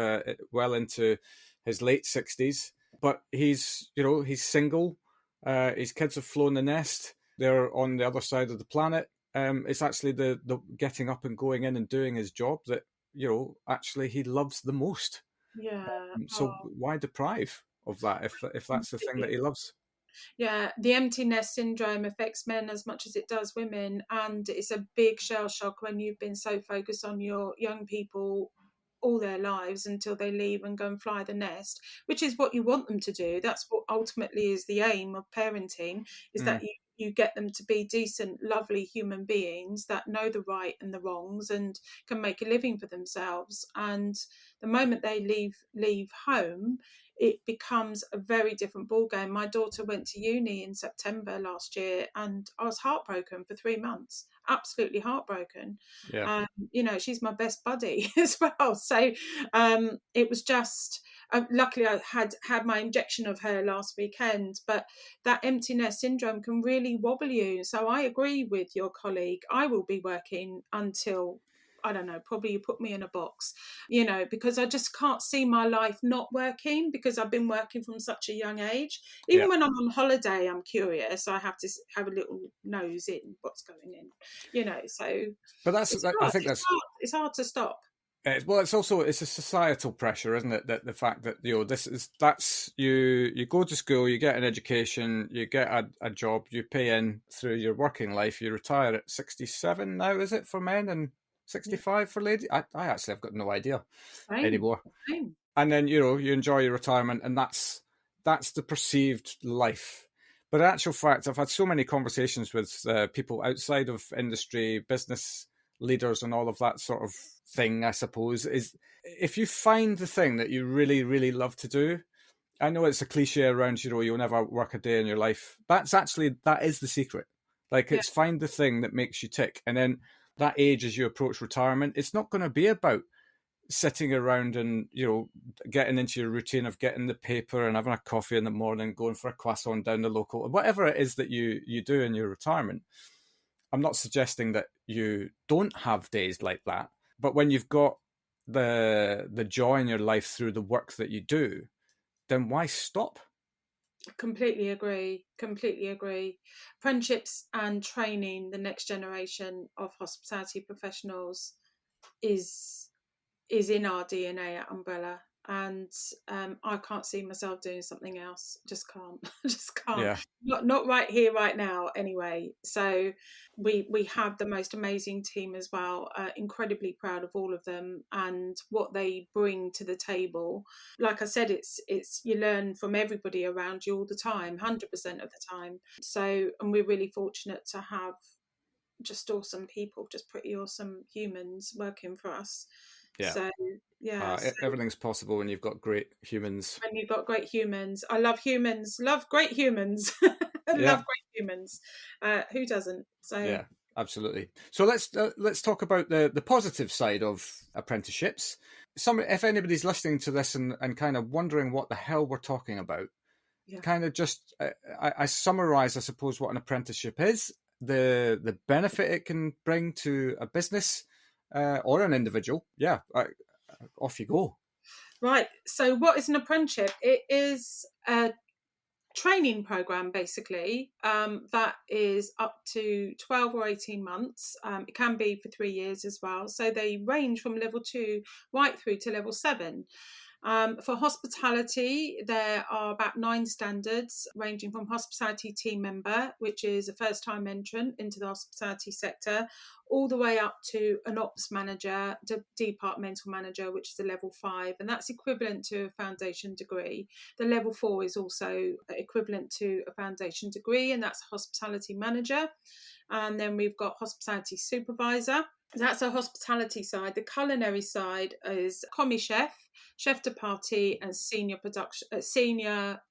well into his late 60s, but he's single. His kids have flown the nest. They're on the other side of the planet. It's actually the getting up and going in and doing his job that actually he loves the most. So why deprive of that if that's the thing that he loves? Yeah, the empty nest syndrome affects men as much as it does women, and it's a big shell shock when you've been so focused on your young people all their lives until they leave and go and fly the nest, which is what you want them to do. That's what ultimately is the aim of parenting, is that you get them to be decent, lovely human beings that know the right and the wrongs and can make a living for themselves. And the moment they leave home, it becomes a very different ballgame. My daughter went to uni in September last year, and I was heartbroken for 3 months. Absolutely heartbroken. She's my best buddy as well. So it was just luckily I had my injection of her last weekend, but that empty nest syndrome can really wobble you. So I agree with your colleague. I will be working until, I don't know, probably you put me in a box, because I just can't see my life not working, because I've been working from such a young age. Even when I'm on holiday, I'm curious. I have to have a little nose in what's going in, so. But I think it's hard to stop. Well, it's a societal pressure, isn't it? That the fact that that's you go to school, you get an education, you get a job, you pay in through your working life, you retire at 67 now, is it for men, and 65 for ladies? I actually have got no idea anymore. And then you enjoy your retirement, and that's the perceived life. But in actual fact, I've had so many conversations with people outside of industry, business leaders, and all of that sort of thing, I suppose, is if you find the thing that you really, really love to do. I know it's a cliche around, you'll never work a day in your life. That is the secret. It's find the thing that makes you tick. And then that age, as you approach retirement, it's not going to be about sitting around and, getting into your routine of getting the paper and having a coffee in the morning, going for a croissant down the local, whatever it is that you do in your retirement. I'm not suggesting that you don't have days like that, but when you've got the joy in your life through the work that you do, then why stop? Completely agree. Completely agree. Friendships and training the next generation of hospitality professionals is in our DNA at Umbrella, and I can't see myself doing something else. Just can't. Just can't. Yeah, Not right here, right now. Anyway, so we have the most amazing team as well. Incredibly proud of all of them and what they bring to the table. Like I said, it's you learn from everybody around you all the time, 100% of the time. So, and we're really fortunate to have just awesome people, just pretty awesome humans working for us. yeah. So yeah, so Everything's possible when you've got great humans. when you've got great humans, I love humans, love great humans, Yeah, love great humans. Who doesn't? So yeah, absolutely. So let's talk about the positive side of apprenticeships. If anybody's listening to this and kind of wondering what the hell we're talking about, yeah. kind of just I summarize, I suppose, what an apprenticeship is, the benefit it can bring to a business or an individual. Yeah, off you go. Right. So what is an apprenticeship? It is a training program basically that is up to 12 or 18 months. It can be for 3 years as well, so they range from level 2 right through to level 7. For hospitality, there are about 9 standards, ranging from hospitality team member, which is a first time entrant into the hospitality sector, all the way up to an ops manager, departmental manager, which is a level 5, and that's equivalent to a foundation degree. The level 4 is also equivalent to a foundation degree, and that's hospitality manager. And then we've got hospitality supervisor. That's a hospitality side. The culinary side is commis chef, chef de partie, and senior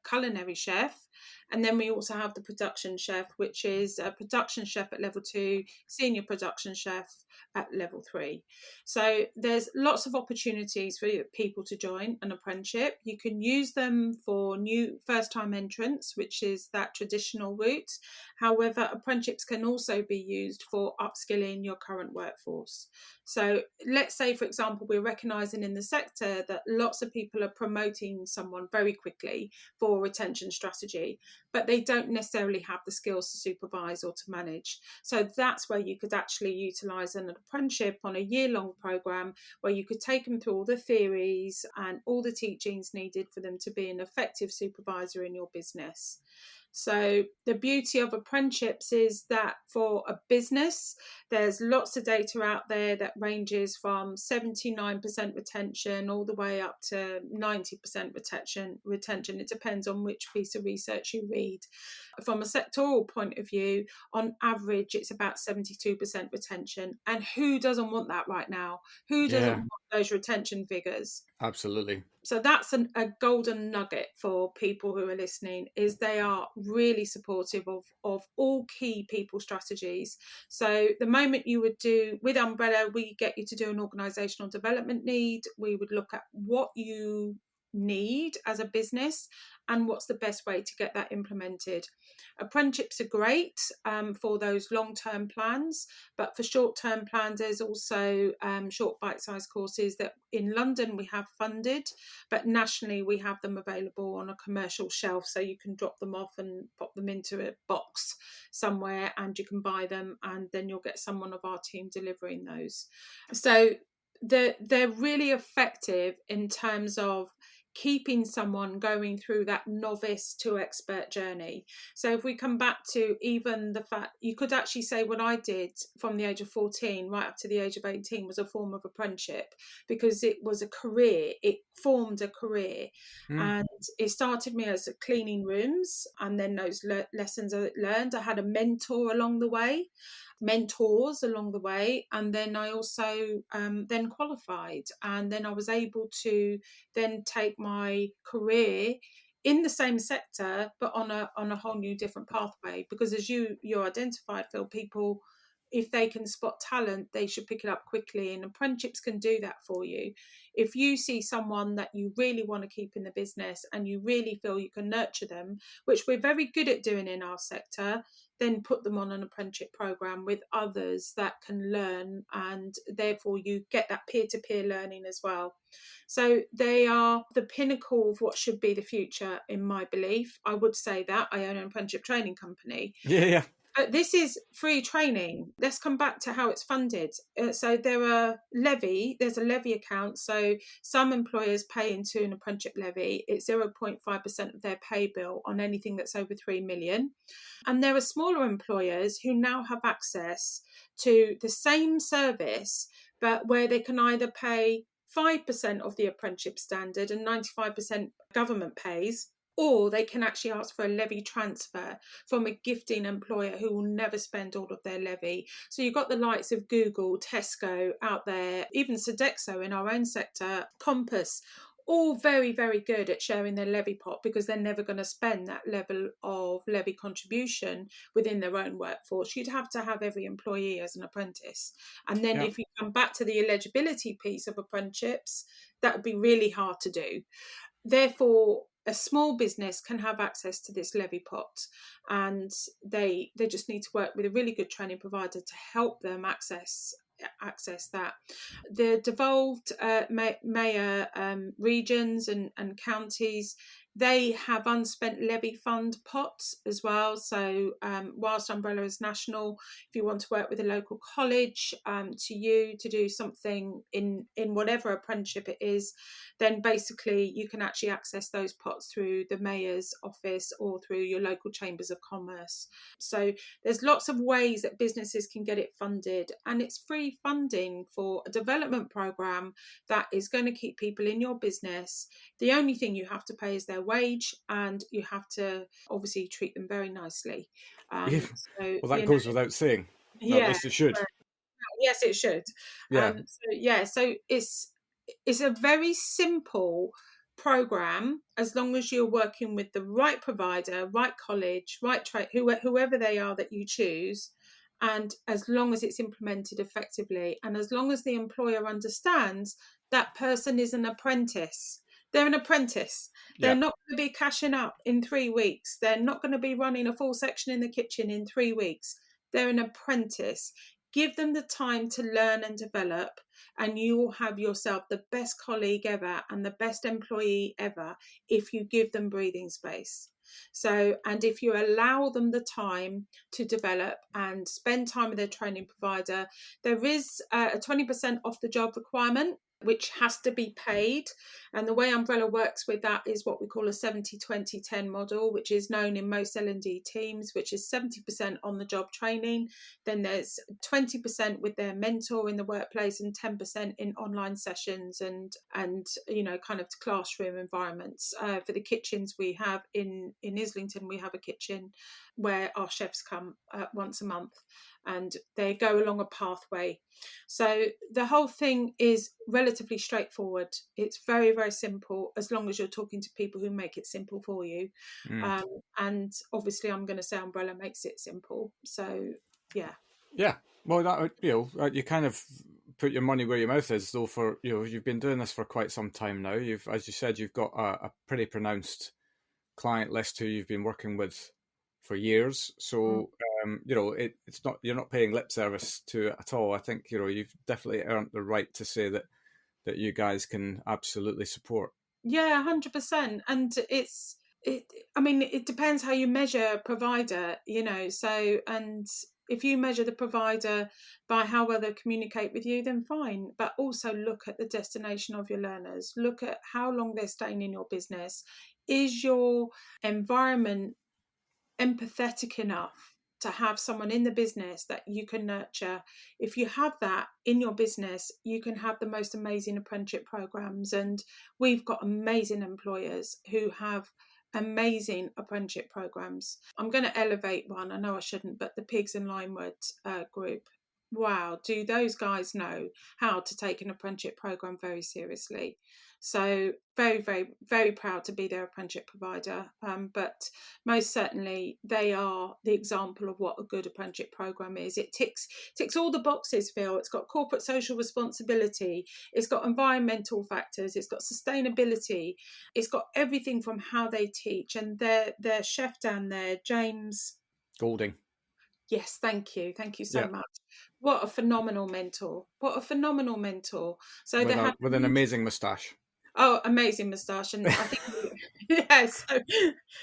culinary chef. And then we also have the production chef, which is a production chef at level 2, senior production chef at level 3. So there's lots of opportunities for people to join an apprenticeship. You can use them for new first-time entrants, which is that traditional route. However, apprenticeships can also be used for upskilling your current workforce. So let's say, for example, we're recognising in the sector that lots of people are promoting someone very quickly for retention strategy, but they don't necessarily have the skills to supervise or to manage. So that's where you could actually utilise an apprenticeship on a year-long programme where you could take them through all the theories and all the teachings needed for them to be an effective supervisor in your business. So the beauty of apprenticeships is that for a business, there's lots of data out there that ranges from 79% retention all the way up to 90% retention. It depends on which piece of research you read. From a sectoral point of view, on average, it's about 72% retention. And who doesn't want that right now? Who doesn't Yeah, want those retention figures? absolutely. So that's a golden nugget for people who are listening, is they are really supportive of all key people strategies. So the moment you would do with Umbrella, we get you to do an organizational development need. We would look at what you need as a business and what's the best way to get that implemented. Apprenticeships are great for those long-term plans, but for short-term plans, there's also short bite-sized courses that in London we have funded, but nationally we have them available on a commercial shelf, so you can drop them off and pop them into a box somewhere and you can buy them, and then you'll get someone of our team delivering those. So they're really effective in terms of keeping someone going through that novice to expert journey. So if we come back to even the fact, you could actually say what I did from the age of 14 right up to the age of 18 was a form of apprenticeship, because it was a career, it formed a career. And it started me as cleaning rooms, and then those lessons I learned, I had a mentors along the way, and then I also then qualified, and then I was able to then take my career in the same sector but on a whole new different pathway, because as you identified, Phil, people if they can spot talent, they should pick it up quickly. And apprenticeships can do that for you. If you see someone that you really want to keep in the business and you really feel you can nurture them, which we're very good at doing in our sector, then put them on an apprenticeship program with others that can learn, and therefore you get that peer-to-peer learning as well. So they are the pinnacle of what should be the future, in my belief. I would say that I own an apprenticeship training company. Yeah. But this is free training. Let's come back to how it's funded. So there's a levy account. So some employers pay into an apprenticeship levy. It's 0.5% of their pay bill on anything that's over 3 million. And there are smaller employers who now have access to the same service, but where they can either pay 5% of the apprenticeship standard and 95% government pays, or they can actually ask for a levy transfer from a gifting employer who will never spend all of their levy. So you've got the likes of Google, Tesco out there, even Sodexo in our own sector, Compass, all very, very good at sharing their levy pot, because they're never going to spend that level of levy contribution within their own workforce. You'd have to have every employee as an apprentice. And then if you come back to the eligibility piece of apprenticeships, that would be really hard to do. Therefore, a small business can have access to this levy pot, and they just need to work with a really good training provider to help them access that. The devolved mayor regions and counties, they have unspent levy fund pots as well. So whilst Umbrella is national, if you want to work with a local college to do something in whatever apprenticeship it is, then basically you can actually access those pots through the mayor's office or through your local chambers of commerce. So there's lots of ways that businesses can get it funded, and it's free funding for a development program that is going to keep people in your business. The only thing you have to pay is their wage, and you have to obviously treat them very nicely. Well, that goes without saying. Yeah, at least it should. Yes, it should. Yeah. So it's a very simple program, as long as you're working with the right provider, right college, right trade, whoever they are that you choose, and as long as it's implemented effectively, and as long as the employer understands that person is an apprentice. They're an apprentice. They're not going to be cashing up in 3 weeks. They're not going to be running a full section in the kitchen in 3 weeks. They're an apprentice. Give them the time to learn and develop, and you will have yourself the best colleague ever and the best employee ever if you give them breathing space. So, and if you allow them the time to develop and spend time with their training provider, there is a 20% off the job requirement, which has to be paid. And the way Umbrella works with that is what we call a 70-20-10 model, which is known in most L&D teams, which is 70% on the job training. Then there's 20% with their mentor in the workplace and 10% in online sessions and kind of classroom environments. For the kitchens we have in Islington, we have a kitchen where our chefs come once a month, and they go along a pathway. So the whole thing is relatively straightforward. It's very, very simple, as long as you're talking to people who make it simple for you. And obviously I'm going to say Umbrella makes it simple. So yeah. Well, that you kind of put your money where your mouth is, though. For you've been doing this for quite some time now. As you said, you've got a pretty pronounced client list who you've been working with for years. So it's not, you're not paying lip service to it at all. I think you've definitely earned the right to say that you guys can absolutely support. Yeah, 100%. And it depends how you measure provider, so, and if you measure the provider by how well they communicate with you, then fine. But also look at the destination of your learners. Look at how long they're staying in your business. Is your environment empathetic enough to have someone in the business that you can nurture? If you have that in your business, you can have the most amazing apprenticeship programs. And we've got amazing employers who have amazing apprenticeship programs. I'm going to elevate one. I know I shouldn't, but the Pigs and Limewood group, wow, do those guys know how to take an apprenticeship program very seriously? So very, very, very proud to be their apprenticeship provider. But most certainly they are the example of what a good apprenticeship program is. It ticks all the boxes, Phil. It's got corporate social responsibility. It's got environmental factors. It's got sustainability. It's got everything from how they teach. And their chef down there, James. Golding. Yes, thank you. Thank you so Yeah. much. What a phenomenal mentor. What a phenomenal mentor. So they With have with an amazing moustache. amazing moustache, and I think yeah. So,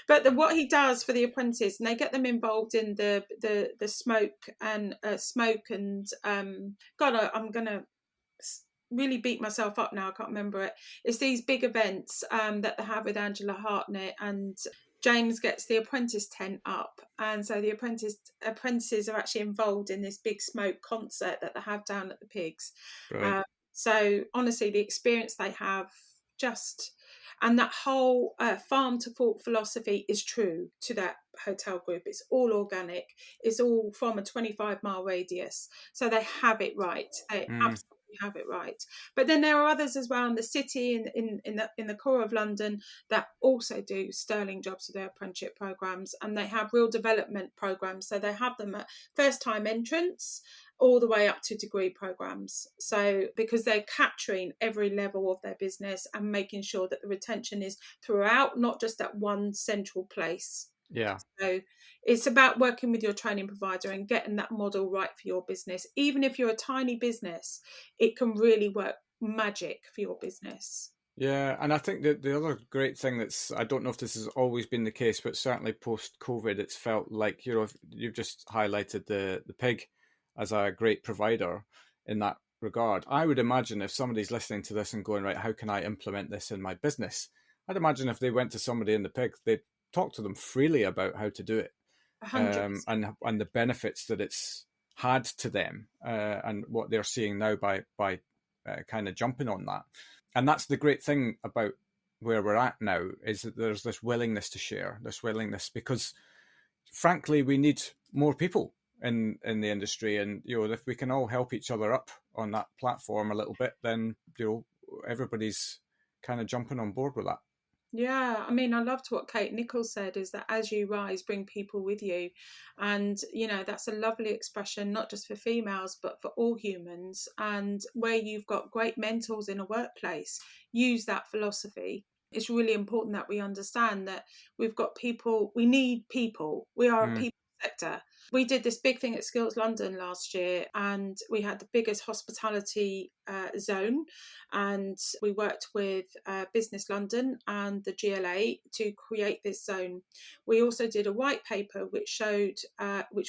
but what he does for the apprentices, and they get them involved in the smoke and God, I'm gonna really beat myself up now. I can't remember it. It's these big events that they have with Angela Hartnett, and James gets the apprentice tent up, and so the apprentices are actually involved in this big smoke concert that they have down at the pigs. Brilliant. So honestly, the experience they have, just, and that whole farm to fork philosophy is true to that hotel group. It's all organic. It's all from a 25-mile radius. So they have it right. They absolutely have it right. But then there are others as well in the city, in the core of London, that also do sterling jobs with their apprenticeship programs, and they have real development programs. So they have them at first time entrance all the way up to degree programs. So because they're capturing every level of their business and making sure that the retention is throughout, not just at one central place. Yeah. So it's about working with your training provider and getting that model right for your business. Even if you're a tiny business, it can really work magic for your business. Yeah, and I think that the other great thing that's, I don't know if this has always been the case, but certainly post-COVID, it's felt like, you've just highlighted the pig as a great provider in that regard. I would imagine if somebody's listening to this and going, right, how can I implement this in my business? I'd imagine if they went to somebody in the pig, they'd talk to them freely about how to do it, 100%. and the benefits that it's had to them, and what they're seeing now by kind of jumping on that. And that's the great thing about where we're at now, is that there's this willingness to share, this willingness, because frankly, we need more people in the industry. And, if we can all help each other up on that platform a little bit, then, everybody's kind of jumping on board with that. Yeah, I mean, I loved what Kate Nichols said, is that as you rise, bring people with you. And, that's a lovely expression, not just for females, but for all humans. And where you've got great mentors in a workplace, use that philosophy. It's really important that we understand that we've got people, we need people. We are a people sector. We did this big thing at Skills London last year, and we had the biggest hospitality zone, and we worked with Business London and the GLA to create this zone. We also did a white paper which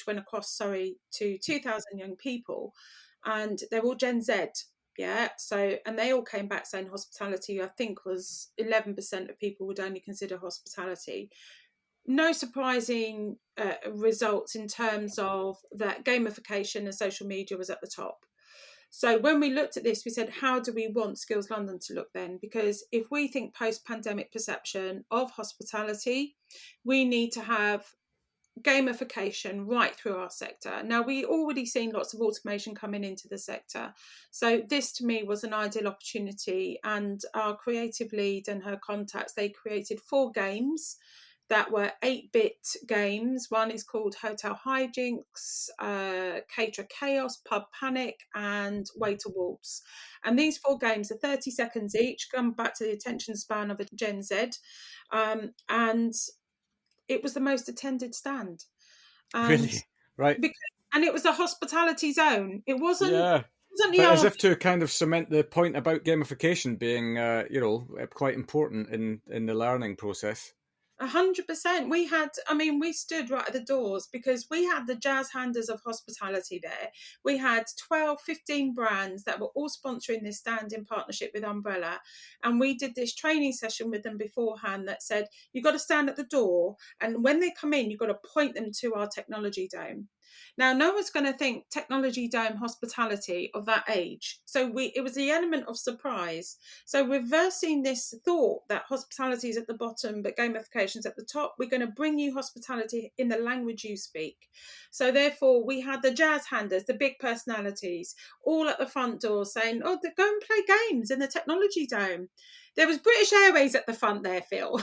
went across to 2,000 young people, and they're all Gen Z. Yeah, so, and they all came back saying hospitality, I think, was 11% of people would only consider hospitality. No surprising results in terms of that gamification and social media was at the top. So when we looked at this, we said, how do we want Skills London to look then? Because if we think post-pandemic perception of hospitality, we need to have gamification right through our sector. Now, we already seen lots of automation coming into the sector. So this to me was an ideal opportunity, and our creative lead and her contacts, they created 4 games that were 8-bit games. One is called Hotel Hijinks, Caterer Chaos, Pub Panic, and Waiter Waltz. And these 4 games are 30 seconds each, come back to the attention span of a Gen Z. And it was the most attended stand. And Really? Right. And it was a hospitality zone. It wasn't. Yeah. It wasn't But as if to kind of cement the point about gamification being, quite important in the learning process. 100%. We stood right at the doors because we had the jazz handers of hospitality there. We had 12, 15 brands that were all sponsoring this stand in partnership with Umbrella. And we did this training session with them beforehand that said, you've got to stand at the door. And when they come in, you've got to point them to our technology dome. Now, no one's going to think technology dome hospitality of that age. So it was the element of surprise. So reversing this thought that hospitality is at the bottom, but gamification's at the top, we're going to bring you hospitality in the language you speak. So therefore, we had the jazz handers, the big personalities, all at the front door saying, oh, go and play games in the technology dome. There was British Airways at the front there, Phil.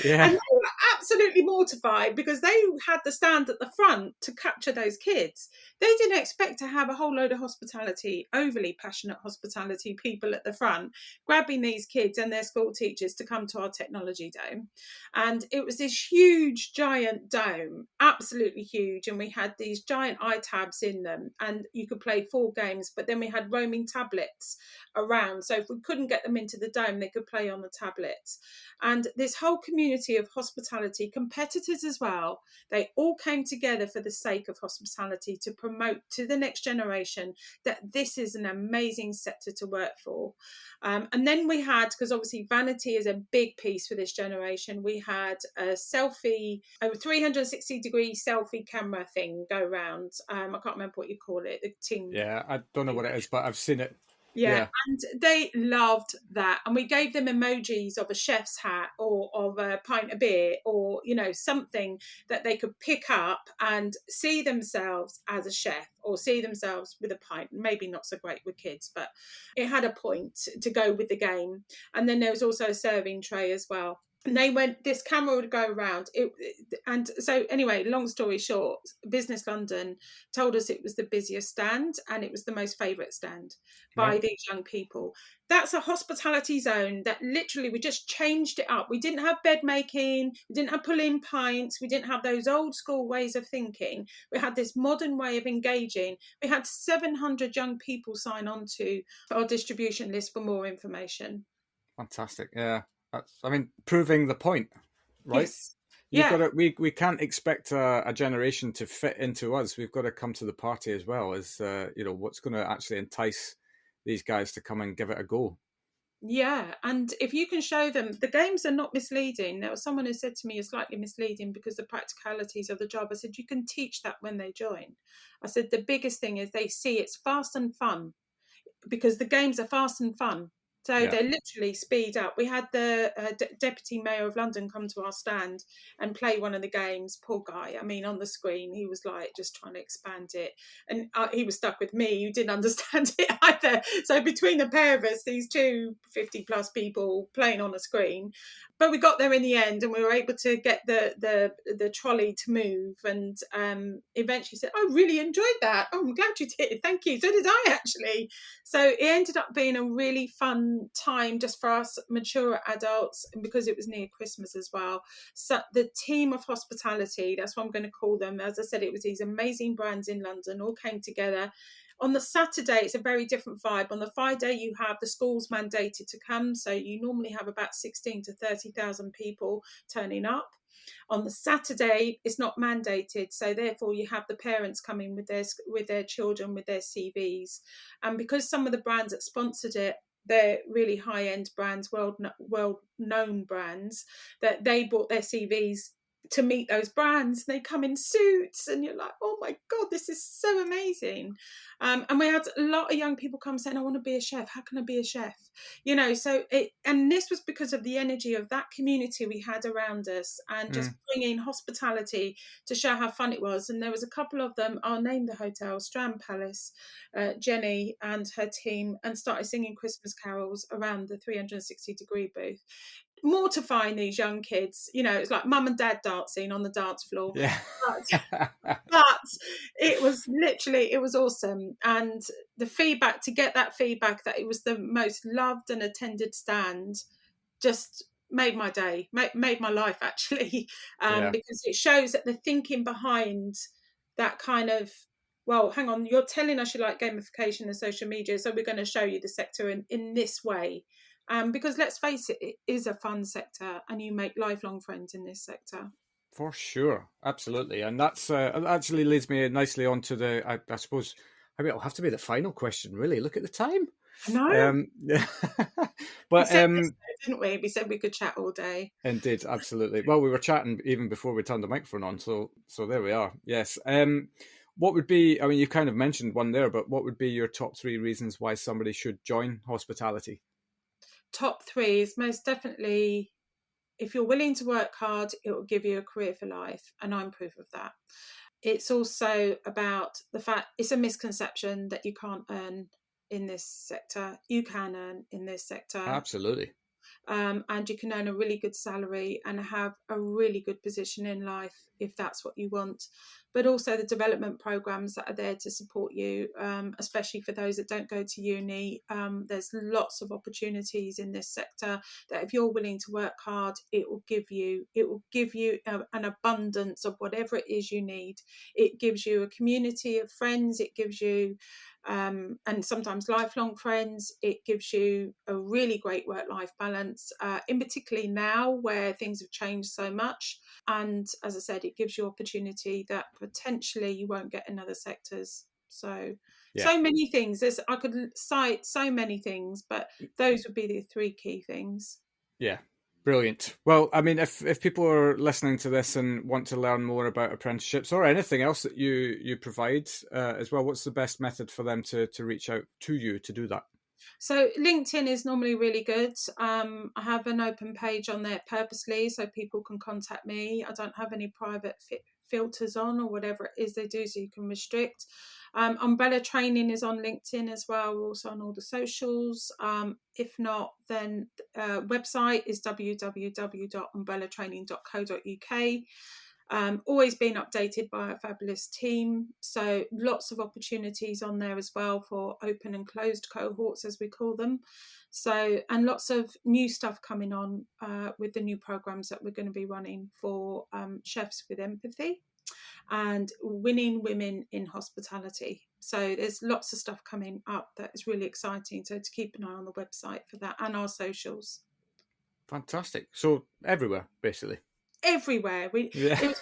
Yeah. And they were absolutely mortified because they had the stand at the front to capture those kids. They didn't expect to have a whole load of hospitality, overly passionate hospitality people at the front, grabbing these kids and their school teachers to come to our technology dome. And it was this huge, giant dome, absolutely huge. And we had these giant iTabs in them, and you could play 4 games, but then we had roaming tablets around. So if we couldn't get them into the dome, they could play on the tablets. And this whole community of hospitality, competitors as well, they all came together for the sake of hospitality to promote to the next generation that this is an amazing sector to work for. And then we had, because obviously vanity is a big piece for this generation, we had a 360-degree selfie camera thing go round. I can't remember what you call it, the team. Yeah, I don't know what it is, but I've seen it. Yeah, and they loved that. And we gave them emojis of a chef's hat or of a pint of beer or, something that they could pick up and see themselves as a chef or see themselves with a pint. Maybe not so great with kids, but it had a point to go with the game. And then there was also a serving tray as well. And they went, this camera would go around. And so anyway, long story short, Business London told us it was the busiest stand and it was the most favourite stand by these young people. That's a hospitality zone that literally we just changed it up. We didn't have bed making, we didn't have pull-in pints, we didn't have those old school ways of thinking. We had this modern way of engaging. We had 700 young people sign on to our distribution list for more information. Fantastic. Yeah. Proving the point, right? Yes. You've got to, we can't expect a generation to fit into us. We've got to come to the party as well as, what's going to actually entice these guys to come and give it a go. Yeah, and if you can show them, the games are not misleading. There was someone who said to me, it's slightly misleading because the practicalities of the job. I said, you can teach that when they join. I said, the biggest thing is they see it's fast and fun because the games are fast and fun. So they literally speed up. We had the Deputy Mayor of London come to our stand and play one of the games. Poor guy. I mean, on the screen, he was like just trying to expand it. And he was stuck with me who didn't understand it either. So between the pair of us, these 250 plus people playing on a screen. But we got there in the end and we were able to get the trolley to move. And eventually said, I really enjoyed that. Oh, I'm glad you did. Thank you. So did I actually. So it ended up being a really fun time just for us mature adults, and because it was near Christmas as well. So the team of hospitality, that's what I'm going to call them. As I said, it was these amazing brands in London all came together. On the Saturday, it's a very different vibe. On the Friday, you have the schools mandated to come. So you normally have about 16 to 30,000 people turning up. On the Saturday, it's not mandated. So therefore, you have the parents coming with their children, with their CVs. And because some of the brands that sponsored it, they're really high-end brands, well-known brands, that they brought their CVs to meet those brands. They come in suits and you're like, oh my God, this is so amazing. And we had a lot of young people come saying, I want to be a chef. How can I be a chef? And this was because of the energy of that community we had around us and just bringing hospitality to show how fun it was. And there was a couple of them, I'll name the hotel, Strand Palace, Jenny and her team, and started singing Christmas carols around the 360-degree booth. Mortifying these young kids, it's like mum and dad dancing on the dance floor. But it was awesome. And the feedback, to get that feedback that it was the most loved and attended stand, just made my day, made my life actually, because it shows that the thinking behind that kind of, well, hang on, you're telling us you like gamification and social media, so we're going to show you the sector in this way. Because let's face it, it is a fun sector and you make lifelong friends in this sector. For sure. Absolutely. And that's actually leads me nicely on to I suppose, it'll have to be the final question, really. Look at the time. No. But didn't we? We said we could chat all day. Indeed, absolutely. Well, we were chatting even before we turned the microphone on, so there we are. Yes. What would be, I mean, you kind of mentioned one there, but what would be your top 3 reasons why somebody should join hospitality? Top 3 is most definitely, if you're willing to work hard, it will give you a career for life. And I'm proof of that. It's also about the fact it's a misconception that you can't earn in this sector. You can earn in this sector. Absolutely. And you can earn a really good salary and have a really good position in life if that's what you want. But also the development programs that are there to support you, especially for those that don't go to uni. There's lots of opportunities in this sector that if you're willing to work hard, it will give you an abundance of whatever it is you need. It gives you a community of friends. It gives you and sometimes lifelong friends. It gives you a really great work-life balance, in particularly now where things have changed so much. And as I said, it gives you opportunity that potentially you won't get in other sectors. So many things. I could cite so many things, but those would be the 3 key things. Yeah. Brilliant. Well, I mean, if people are listening to this and want to learn more about apprenticeships or anything else that you provide as well, what's the best method for them to reach out to you to do that? So LinkedIn is normally really good. I have an open page on there purposely so people can contact me. I don't have any private filters on or whatever it is they do, so you can restrict. Umbrella Training is on LinkedIn as well. We're also on all the socials. If not, then website is www.umbrellatraining.co.uk. Always being updated by a fabulous team. So lots of opportunities on there as well for open and closed cohorts, as we call them. So, and lots of new stuff coming on with the new programs that we're going to be running for Chefs with Empathy and Winning Women in Hospitality. So there's lots of stuff coming up that is really exciting. So to keep an eye on the website for that and our socials. Fantastic. So everywhere, basically. Everywhere. It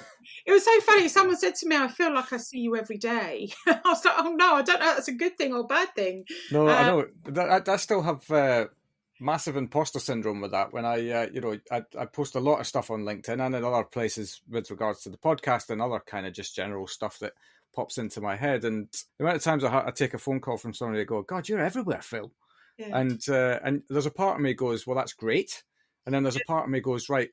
was so funny. Someone said to me, I feel like I see you every day. I was like, oh no, I don't know if that's a good thing or a bad thing. No, I know. I still have massive imposter syndrome with that. When I post a lot of stuff on LinkedIn and in other places with regards to the podcast and other kind of just general stuff that pops into my head. And the amount of times I take a phone call from somebody and go, God, you're everywhere, Phil. Yeah. And there's a part of me goes, well, that's great. And then there's a part of me goes, right,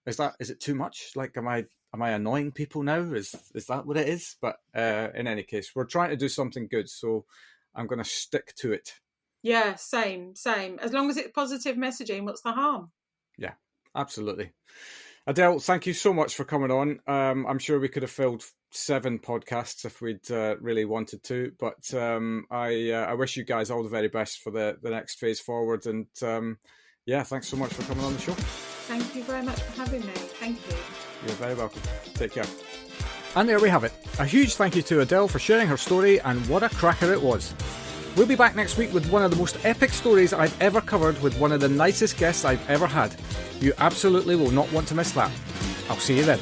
is it too much? Like, am I annoying people now? Is that what it is? But in any case, we're trying to do something good, so I'm going to stick to it. Yeah, same. As long as it's positive messaging, what's the harm? Yeah, absolutely. Adele, thank you so much for coming on. I'm sure we could have filled 7 podcasts if we'd really wanted to, but I wish you guys all the very best for the next phase forward. And thanks so much for coming on the show. Thank you very much for having me. Thank you. You're very welcome. Take care. And there we have it. A huge thank you to Adele for sharing her story, and what a cracker it was. We'll be back next week with one of the most epic stories I've ever covered with one of the nicest guests I've ever had. You absolutely will not want to miss that. I'll see you then.